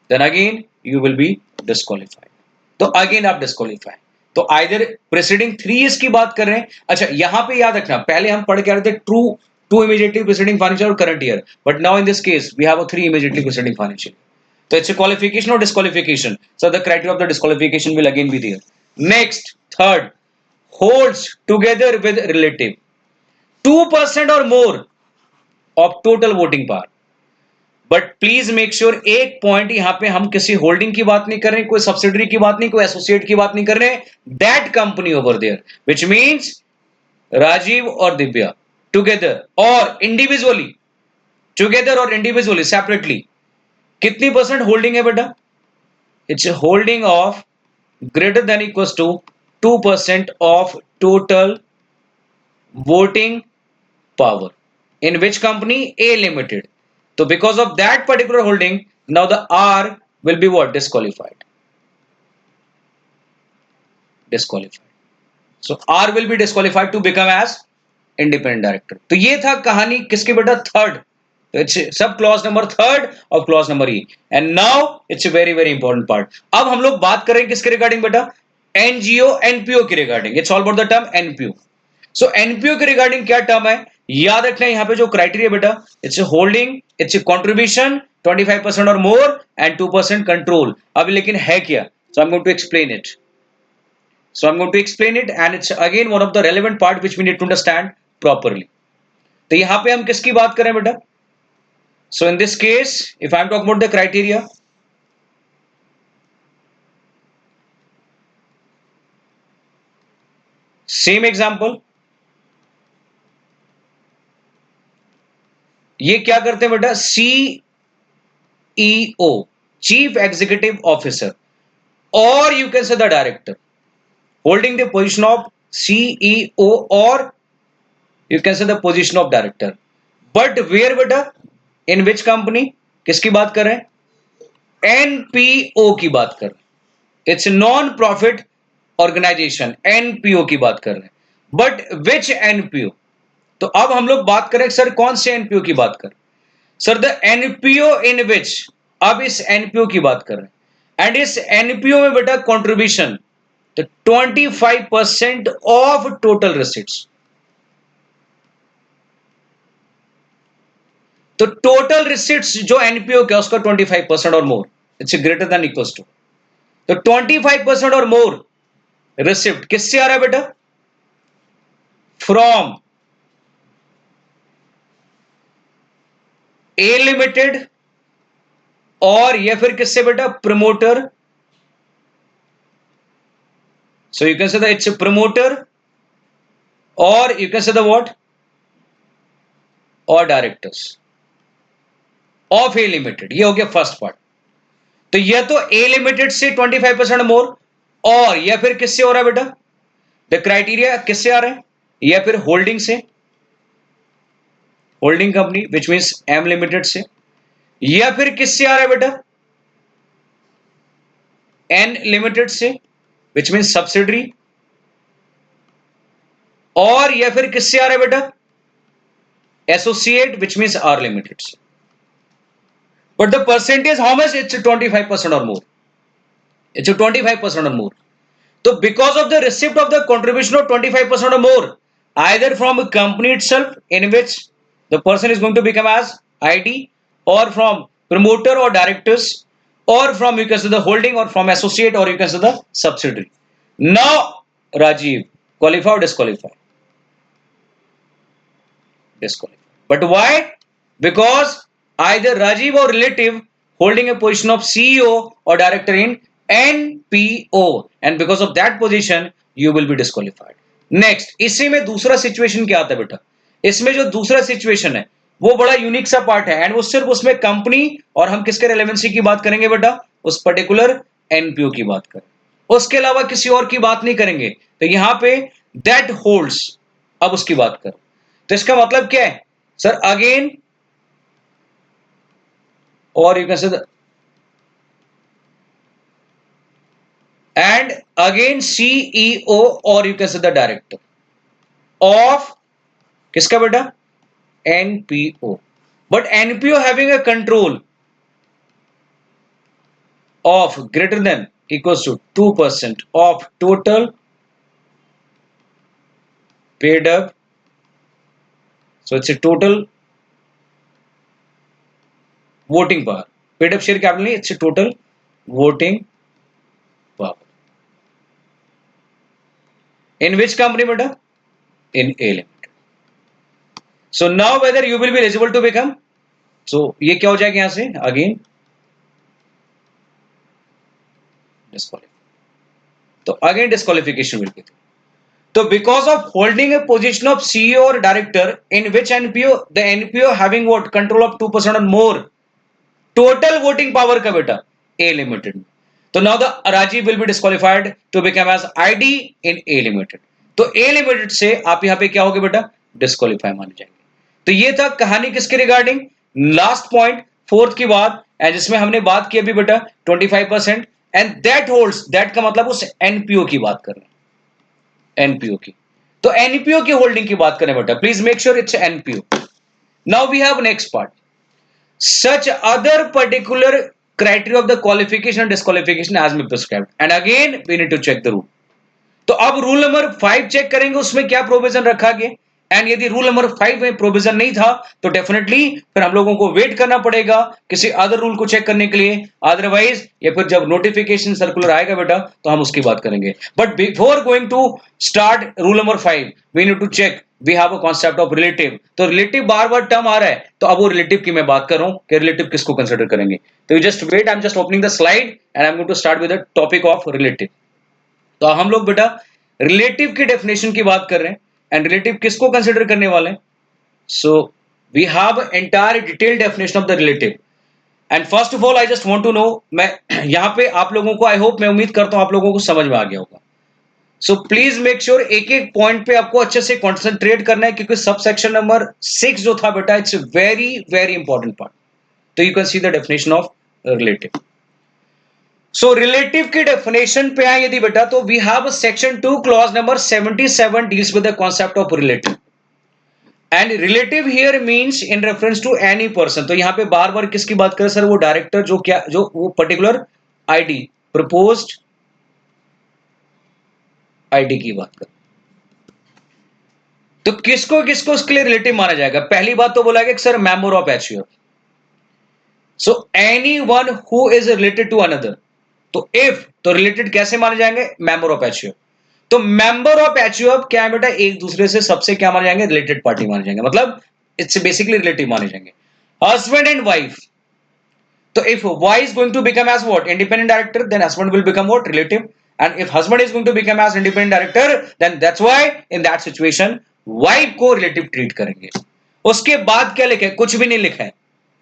then again you will be disqualified. तो अगेन आप डिस्क्वालिफाई। तो आइदर प्रेसिडिंग 3 ईयर्स की बात कर रहे हैं। अच्छा यहां पे याद रखना, पहले हम पढ़ के आ रहे थे टू इमीडिएटली प्रेसिडिंग फाइनेंशियल और current year, but now in this case we have a 3 immediately preceding financial. तो इट्स अ क्वालिफिकेशन और disqualification, so the criteria of the disqualification will again be there. Next, third, holds together with relative 2% और more of total voting power. But please make sure, एक point यहां पे हम किसी holding की बात नहीं कर रहे, कोई सब्सिडरी की बात नहीं, कोई एसोसिएट की बात नहीं कर रहे, that company over there, which means Rajiv और दिव्या टुगेदर और इंडिविजुअली, टुगेदर और इंडिविजुअली सेपरेटली कितनी परसेंट होल्डिंग है बेटा? It's holding of greater than equals to 2% of total voting power in which company? A limited। So because of that particular holding, now the R will be what? Disqualified, disqualified। So R will be disqualified to become as independent director। तो ये था कहानी किसकी बेटा? Third. तो it's sub clause number third or clause number E, and now it's very very important part. अब हम लोग बात करेंगे किसके रिगार्डिंग बेटा? एनजीओ एनपीओ की regarding. It's all about the term NPO. So NPO के रिगार्डिंग क्या टर्म है, याद रखना है यहां पे जो क्राइटेरिया बेटा, it's holding, it's contribution 25% or more and 2% control. अब लेकिन है क्या? So I am going to explain it, so I am going to explain it, and it's again one of the relevant part which we need to understand properly. तो यहां पे हम किसकी बात करें बेटा? So in this case if I am talking about the criteria, same example, ये क्या करते हैं बेटा, CEO, chief executive officer, or you can say the director holding the position of CEO, or you can say the position of director. But where बेटा, in which company, किसकी बात कर रहे हैं, एनपीओ की बात कर रहे हैं, it's non profit organization, NPO की बात कर रहे हैं। बट विच एनपीओ, तो अब हम लोग बात करें सर कौन से एनपीओ की बात कर, सर द एनपीओ इन विच, अब इस एनपीओ की बात कर रहे हैं, एंड इस एनपीओ में बेटा कंट्रीब्यूशन तो 25% ऑफ टोटल रिसिट्स, तो टोटल रिसिट्स जो एनपीओ का उसका 25% or more, it's greater than equals to, तो 25% और मोर रिसिप्ट किससे आ रहा है बेटा, फ्रॉम ए लिमिटेड, और या फिर किससे बेटा, promoter, so you can say the it's promoter, or you can say the what, or directors of A limited, ये हो गया फर्स्ट पार्ट। तो यह तो ए लिमिटेड से 25% मोर, और या फिर किससे हो रहा है बेटा, द क्राइटेरिया किससे आ रहा है, या फिर होल्डिंग से, holding company which means M limited से, या फिर किससे आ रहा है बेटा, एन लिमिटेड से विच मीन्स सब्सिडरी, और या फिर किससे आ रहा है बेटा, associate which means R limited से। But the percentage how much, it's 25% or more, it's 25% or more. So because of the receipt of the contribution of 25% or more, either from a company itself in which the person is going to become as ID, or from promoter or directors, or from you can say the holding, or from associate, or you can say the subsidiary. Now, Rajiv, qualify or disqualify? Disqualify. But why? Because either Rajiv or relative holding a position of CEO or director in NPO, and because of that position you will be disqualified. Next, इसी में दूसरा situation क्या आता है बेटा, इसमें जो दूसरा सिचुएशन है वो बड़ा यूनिक सा पार्ट है, एंड वो सिर्फ उसमें कंपनी और हम किसके रेलेवेंसी की बात करेंगे बेटा, उस पर्टिकुलर एनपीओ की बात करें, उसके अलावा किसी और की बात नहीं करेंगे। तो यहां पे दैट होल्ड्स, अब उसकी बात करो, तो इसका मतलब क्या है सर, अगेन, और यू कैन से and again CEO, or you can say the director of किसका बेटा, NPO, but NPO having a control of greater than equals to 2% of total paid up, so it's a total voting power, paid up share capital, it's a total voting power, in which company beta, in A limited. So now whether you will be eligible to become, so ये क्या हो जाएगा यहां से, again disqualify, तो again disqualification will be, तो because of holding a position of CEO or director in which NPO, the NPO having what, control of 2% और more total voting power का बेटा, ए लिमिटेड, तो now the Rajiv will be disqualified to become as ID in A limited, तो A limited से आप यहां पे क्या होगे बेटा, डिस्क्वालिफाई माने जाएंगे। तो ये था कहानी किसके रिगार्डिंग, लास्ट पॉइंट फोर्थ की बात, एंड जिसमें हमने बात की अभी बेटा 25%, एंड दैट होल्ड्स, दैट का मतलब उस एनपीओ की बात कर रहे हैं, एनपीओ की, तो एनपीओ की होल्डिंग की बात करें बेटा, please make sure it's NPO. Now we have next part, such other particular criteria of the qualification and disqualification as may prescribed, and again we need to check the rule। तो अब rule number 5 check करेंगे उसमें क्या provision रखा गया, and यदि rule number 5 में provision नहीं था तो डेफिनेटली फिर हम लोगों को वेट करना पड़ेगा किसी अदर रूल को चेक करने के लिए, अदरवाइज या फिर जब नोटिफिकेशन सर्कुलर आएगा बेटा तो हम उसकी बात करेंगे। But before going to start rule number 5 we need to check, we have a concept of relative, तो रिलेटिव बार बार टर्म आ रहा है, तो अब वो रिलेटिव की मैं बात कर रहा हूं कि रिलेटिव किसको कंसिडर करेंगे। तो you just wait, I am just opening the slide and I am going to start with the topic of relative. तो हम लोग बेटा रिलेटिव की डेफिनेशन की बात कर रहे हैं एंड रिलेटिव किसको कंसिडर करने वाले हैं. So we have entire detail definition of the relative. And first of all I just want to know, मैं यहां पे आप लोगों को, आई होप, मैं उम्मीद करता हूं आप लोगों को समझ में आ गया होगा. सो प्लीज मेक श्योर एक एक पॉइंट पे आपको अच्छे से कॉन्सेंट्रेट करना है, क्योंकि सब सेक्शन नंबर 6 जो था बेटा, it's very very important part. तो you can see the definition of relative. So relative की डेफिनेशन पे आए यदि बेटा, तो we have section 2 clause number 77 deals with the concept of relative. And relative here means in reference to any person. तो यहां पे बार बार किसकी बात करें सर? वो डायरेक्टर जो क्या, जो वो पर्टिकुलर आईडी, प्रपोज्ड आईडी की बात करें. तो किसको किसको उसके लिए रिलेटिव माना जाएगा? पहली बात तो बोला गया sir member of HUF. So any one who is related to another. तो इफ, तो रिलेटेड कैसे माने जाएंगे? Member of HUF. तो मेंबर ऑफ एचयूएफ क्या है बेटा? एक दूसरे से सबसे क्या माने जाएंगे? रिलेटेड पार्टी माने जाएंगे, मतलब इट्स बेसिकली रिलेटिव माने जाएंगे. Husband and wife. So if Y is going to become as what? Independent director, then husband will become what? Relative. And if husband is going to become as independent director, then that's why in that situation wife को relative treat करेंगे. उसके बाद क्या लिखा है? कुछ भी नहीं लिखा है.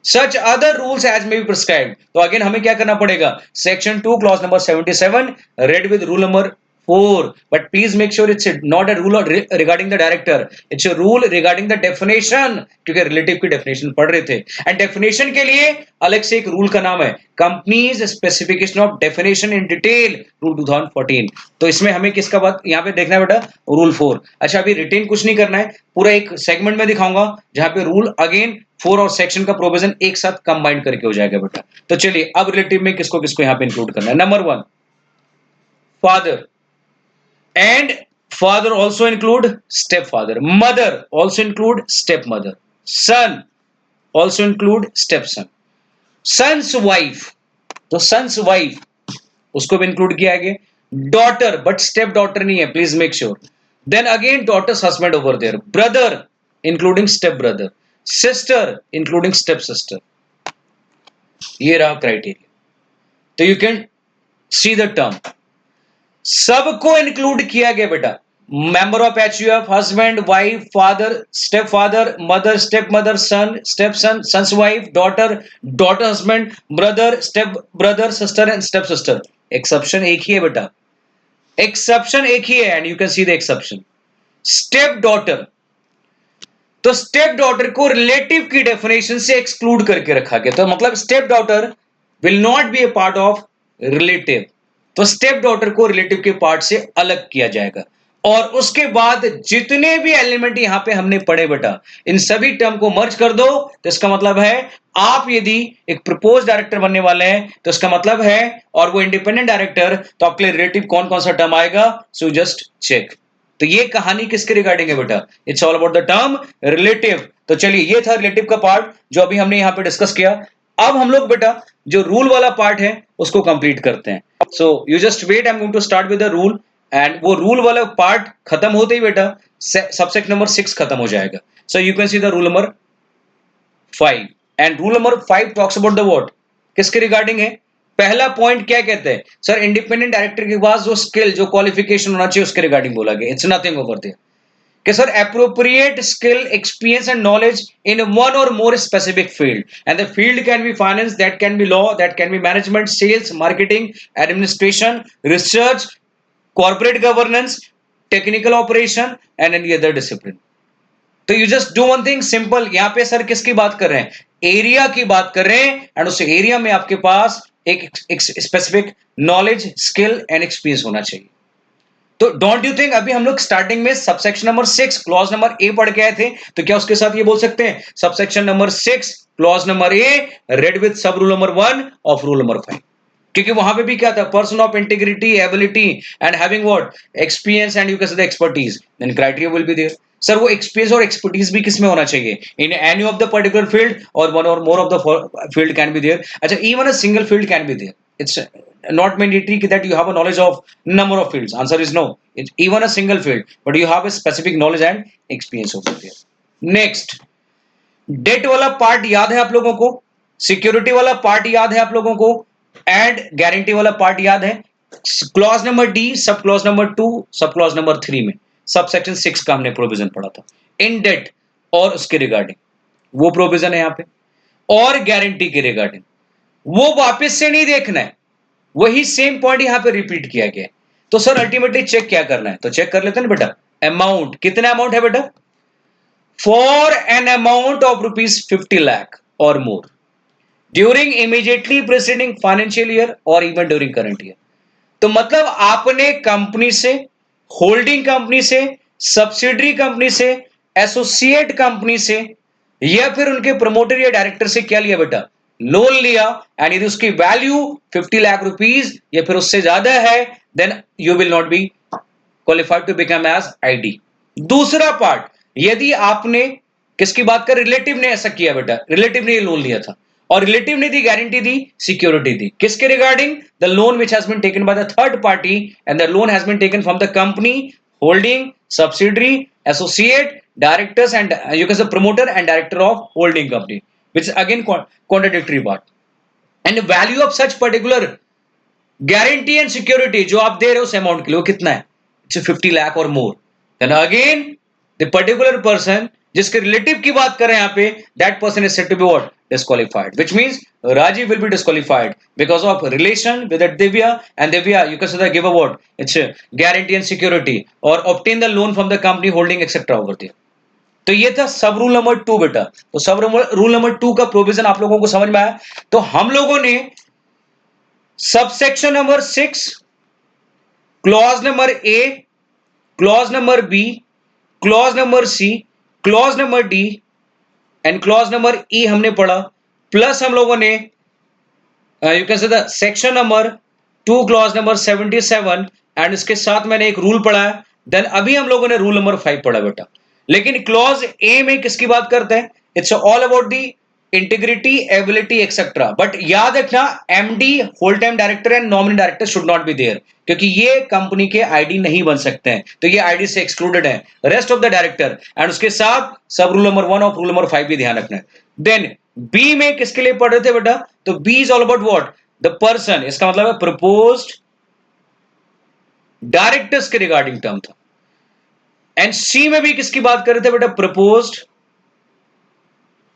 Such other rules as may be prescribed. तो अगेन हमें क्या करना पड़ेगा? Section 2 clause number 77 read with rule number 4. But please make sure it's not a rule regarding the director. It's a rule regarding the definition. क्योंकि relative की definition पढ़ रहे थे. एंड डेफिनेशन के लिए अलग से एक रूल का नाम है companies specification of definition in detail, rule 2014. तो इसमें हमें किसका बात यहाँ पे देखना है बेटा? रूल 4. अच्छा, अभी रिटेन कुछ नहीं करना है, पूरा एक सेगमेंट में दिखाऊंगा जहां पे रूल अगेन 4 और सेक्शन का प्रोविजन एक साथ कंबाइन करके हो जाएगा बेटा. तो चलिए अब रिलेटिव में किसको किसको यहाँ पे इंक्लूड करना है. Number 1 father, and father also include stepfather. Mother also include stepmother. Son also include stepson. Son's wife, तो son's wife उसको भी इंक्लूड किया गया. डॉटर, बट स्टेप डॉटर नहीं है, please make sure. Then again daughter's husband over there. Brother including step brother. Sister including step sister. ये रहा criteria. तो you can see the term, सबको इंक्लूड किया गया बेटा. Member of HUF, husband, wife, father, step father, mother, step mother, son, step son, son's wife, daughter, daughter husband, brother, step brother, sister and step sister. Exception एक ही है बेटा, exception एक ही है. And you can see the exception, step daughter. तो step daughter को relative की डेफिनेशन से एक्सक्लूड करके रखा गया. तो मतलब step daughter will not B A part of relative. तो स्टेप डॉटर को रिलेटिव के पार्ट से अलग किया जाएगा. और उसके बाद जितने भी एलिमेंट यहां पे हमने पढ़े बेटा, इन सभी टर्म को मर्ज कर दो. तो इसका मतलब है आप यदि एक प्रपोज डायरेक्टर बनने वाले हैं तो इसका मतलब है, और वो इंडिपेंडेंट डायरेक्टर, तो आपके लिए रिलेटिव कौन कौन सा टर्म आएगा? So just check. तो ये कहानी किसके रिगार्डिंग है बेटा? It's all about the term relative. तो चलिए ये था रिलेटिव का पार्ट जो अभी हमने यहां पे डिस्कस किया. अब हम लोग बेटा जो रूल वाला पार्ट है उसको कंप्लीट करते हैं. So you just wait, I am going to start with the rule. And वो रूल वाला पार्ट खत्म होते ही बेटा सबसेक्ट नंबर 6 खत्म हो जाएगा. सो you can see the rule number 5. And rule number 5 talks about the what? किसके रिगार्डिंग है? पहला पॉइंट क्या कहते हैं सर? इंडिपेंडेंट डायरेक्टर के पास जो स्किल, जो क्वालिफिकेशन होना चाहिए उसके रिगार्डिंग बोला गया. इट्स नथिंग ओवर देयर कि sir appropriate skill, experience and knowledge in one or more specific field, and the field can be finance, that can be law, that can be management, sales, marketing, administration, research, corporate governance, technical operation and any other discipline. तो you just do one thing simple. यहां पे sir किसकी बात कर रहे हैं? Area की बात कर रहे हैं. एंड उस एरिया में आपके पास एक specific knowledge, skill and experience होना चाहिए. तो डोंट यू थिंक अभी हम लोग स्टार्टिंग में सबसेक्शन नंबर 6 क्लॉज नंबर ए पढ़ के आए थे, तो क्या उसके साथ ये बोल सकते हैं subsection number 6 clause number A read with sub rule number 1 of rule number 5? क्योंकि वहां पे भी क्या था? Person of integrity, ability and having what? Experience and you can say the expertise. Then criteria will be there. Sir वो experience और expertise भी किसमें होना चाहिए? In any of the particular field or one or more of the field can be there. अच्छा, even a single field can be there. It's not mandatory that you have a knowledge of number of fields. Answer is no. It's even a single field, but you have a specific knowledge and experience over there. Next, debt वाला part याद है आप लोगों को? Security वाला part याद है आप लोगों को? एंड गारंटी वाला पार्ट याद है? क्लॉज नंबर डी, सब क्लॉज नंबर 2, सब क्लॉज नंबर 3 में सब सेक्शन 6 का हमने प्रोविजन पढ़ा था इन डेट और उसके रिगार्डिंग, वो प्रोविजन है यहाँ पे। और गारंटी के रिगार्डिंग वो वापस से नहीं देखना है, वही सेम पॉइंट यहां पे रिपीट किया गया है। तो सर अल्टीमेटली चेक क्या करना है, तो चेक कर लेते हैं ना बेटा। अमाउंट कितना अमाउंट है बेटा, for an amount of ₹50 lakh or more during immediately preceding financial year or even during current year. तो मतलब आपने कंपनी से, होल्डिंग कंपनी से, सब्सिडरी कंपनी से, एसोसिएट कंपनी से या फिर उनके प्रमोटर या डायरेक्टर से क्या लिया बेटा, लोन लिया। एंड यदि उसकी वैल्यू 50 लाख रुपीज या फिर उससे ज्यादा है, then you will not be qualified to become as ID. दूसरा पार्ट, यदि आपने किसकी बात कर, रिलेटिव ने ऐसा किया बेटा, रिलेटिव ने लोन लिया था और रिलेटिव ने दी गारंटी दी, सिक्योरिटी दी, किसके regarding, the loan which has been taken by the third party and the loan has been taken from the company, holding, subsidiary, associate, directors and you can say promoter and director of holding company, which is again contradictory part. And the value of such particular guarantee and security जो आप दे रहे हो उस amount के लिए वो कितना है, it's 50 lakh or more, then again the particular person जिसके रिलेटिव की बात कर रहे हैं यहाँ पे, that person is said to be what, disqualified, which means Rajiv will be disqualified because of relation with that Divya, and Divya you can say that give a what, it's a guarantee and security or obtain the loan from the company holding etc over there. तो ये था सब rule number 2 बेटा। तो सब rule number 2 का provision आप लोगों को समझ में आया। तो हम लोगों ने subsection number 6, clause number A, clause number B, clause number C, clause number D and clause number E हमने पढ़ा। प्लस हम लोगों ने you can say the section number 2 clause number 77 and इसके साथ मैंने एक रूल पढ़ा है। देन अभी हम लोगों ने रूल नंबर 5 पढ़ा बेटा। लेकिन क्लॉज ए में किसकी बात करते हैं, it's all about the integrity, ability etcetera. But याद रखना MD, whole time director and nominee director should not be there, क्योंकि ये कंपनी के आईडी नहीं बन सकते हैं, तो ये आईडी से एक्सक्लूडेड है rest of the director. And उसके साथ सब रूल नंबर 1 और रूल नंबर 5 भी ध्यान रखना है। देन बी में किसके लिए पढ़ रहे थे बेटा, तो B is all about what, the person, इसका मतलब है प्रपोज्ड डायरेक्टर्स के रिगार्डिंग टर्म था। एंड सी में भी किसकी बात कर रहे थे बेटा, प्रपोज्ड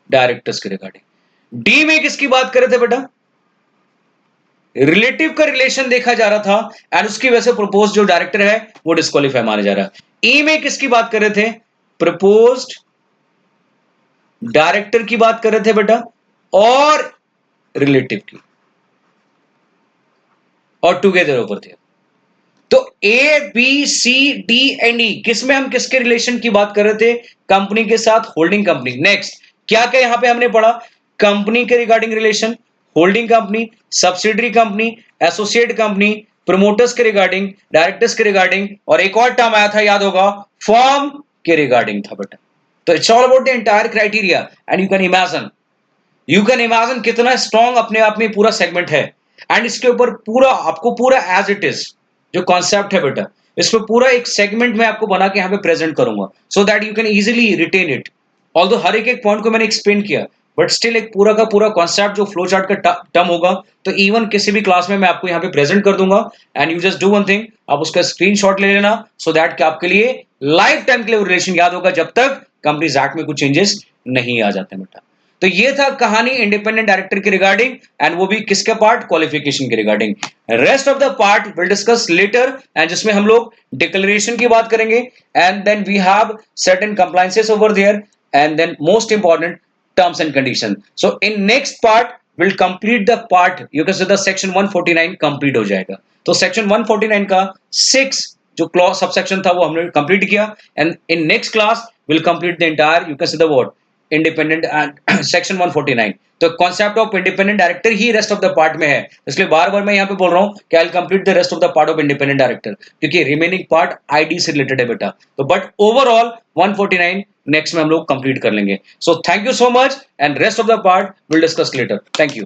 डायरेक्टर्स के रिगार्डिंग। डी में किसकी बात कर रहे थे बेटा, रिलेटिव का रिलेशन देखा जा रहा था एंड उसकी वजह से प्रपोज जो डायरेक्टर है वो डिस्क्वालीफाई माना जा रहा है। ई में किसकी बात कर रहे थे, प्रपोज्ड डायरेक्टर की बात कर रहे थे बेटा और रिलेटिव की, और टुगेदर ओवर थे। तो A B C D and E किसमें हम किसके रिलेशन की बात कर रहे थे, कंपनी के साथ, होल्डिंग कंपनी। नेक्स्ट क्या क्या यहां पे हमने पढ़ा, कंपनी के regarding relation, holding company, subsidiary company, associate company, promoters के रिगार्डिंग, डायरेक्टर्स के रिगार्डिंग, और एक और टर्म आया था याद होगा, फॉर्म के रिगार्डिंग था बेटा। तो it's all about the entire criteria and you can imagine कितना स्ट्रॉन्ग अपने आप में पूरा सेगमेंट है। एंड इसके ऊपर पूरा आपको पूरा एज इट इज जो कॉन्सेप्ट है बेटा, इसमें पूरा एक सेगमेंट में आपको बना के यहाँ पे प्रेजेंट करूंगा so that you can easily retain it. Although हर एक पॉइंट को मैंने एक्सप्लेन किया, बट स्टिल एक पूरा का पूरा कॉन्सेप्ट जो फ्लो चार्ट का टर्म होगा, तो इवन किसी भी क्लास में मैं आपको यहाँ पे प्रेजेंट कर दूंगा। And you just do one thing, आप उसका स्क्रीनशॉट ले लेना सो दैट कि आपके लिए लाइफ टाइम के लिए रिलेशन याद होगा जब तक कंपनीज एक्ट में कुछ चेंजेस नहीं आ जाते बेटा। तो ये था कहानी इंडिपेंडेंट डायरेक्टर के रिगार्डिंग, एंड वो भी किसके पार्ट, क्वालिफिकेशन के regarding. Rest of the part will discuss later, and जिसमें हम लोग डिक्लेरेशन की बात करेंगे, and then we have certain compliances over there, and then most important terms and condition. So in next part we'll complete the part, you can say the section 149 complete हो जाएगा। तो section 149 का 6 जो clause subsection था वो हमने complete किया, and in next class we'll complete the entire, you can say the word independent and section 149। तो concept of independent director he rest of the part में है, इसलिए बार बार मैं यहाँ पे बोल रहा हूँ कि I'll complete the rest of the part of independent director, क्योंकि remaining part ID से related है बेटा। तो but overall 149 नेक्स्ट में हम लोग कंप्लीट कर लेंगे। So thank you so much, and rest of the part will discuss letter. Thank you.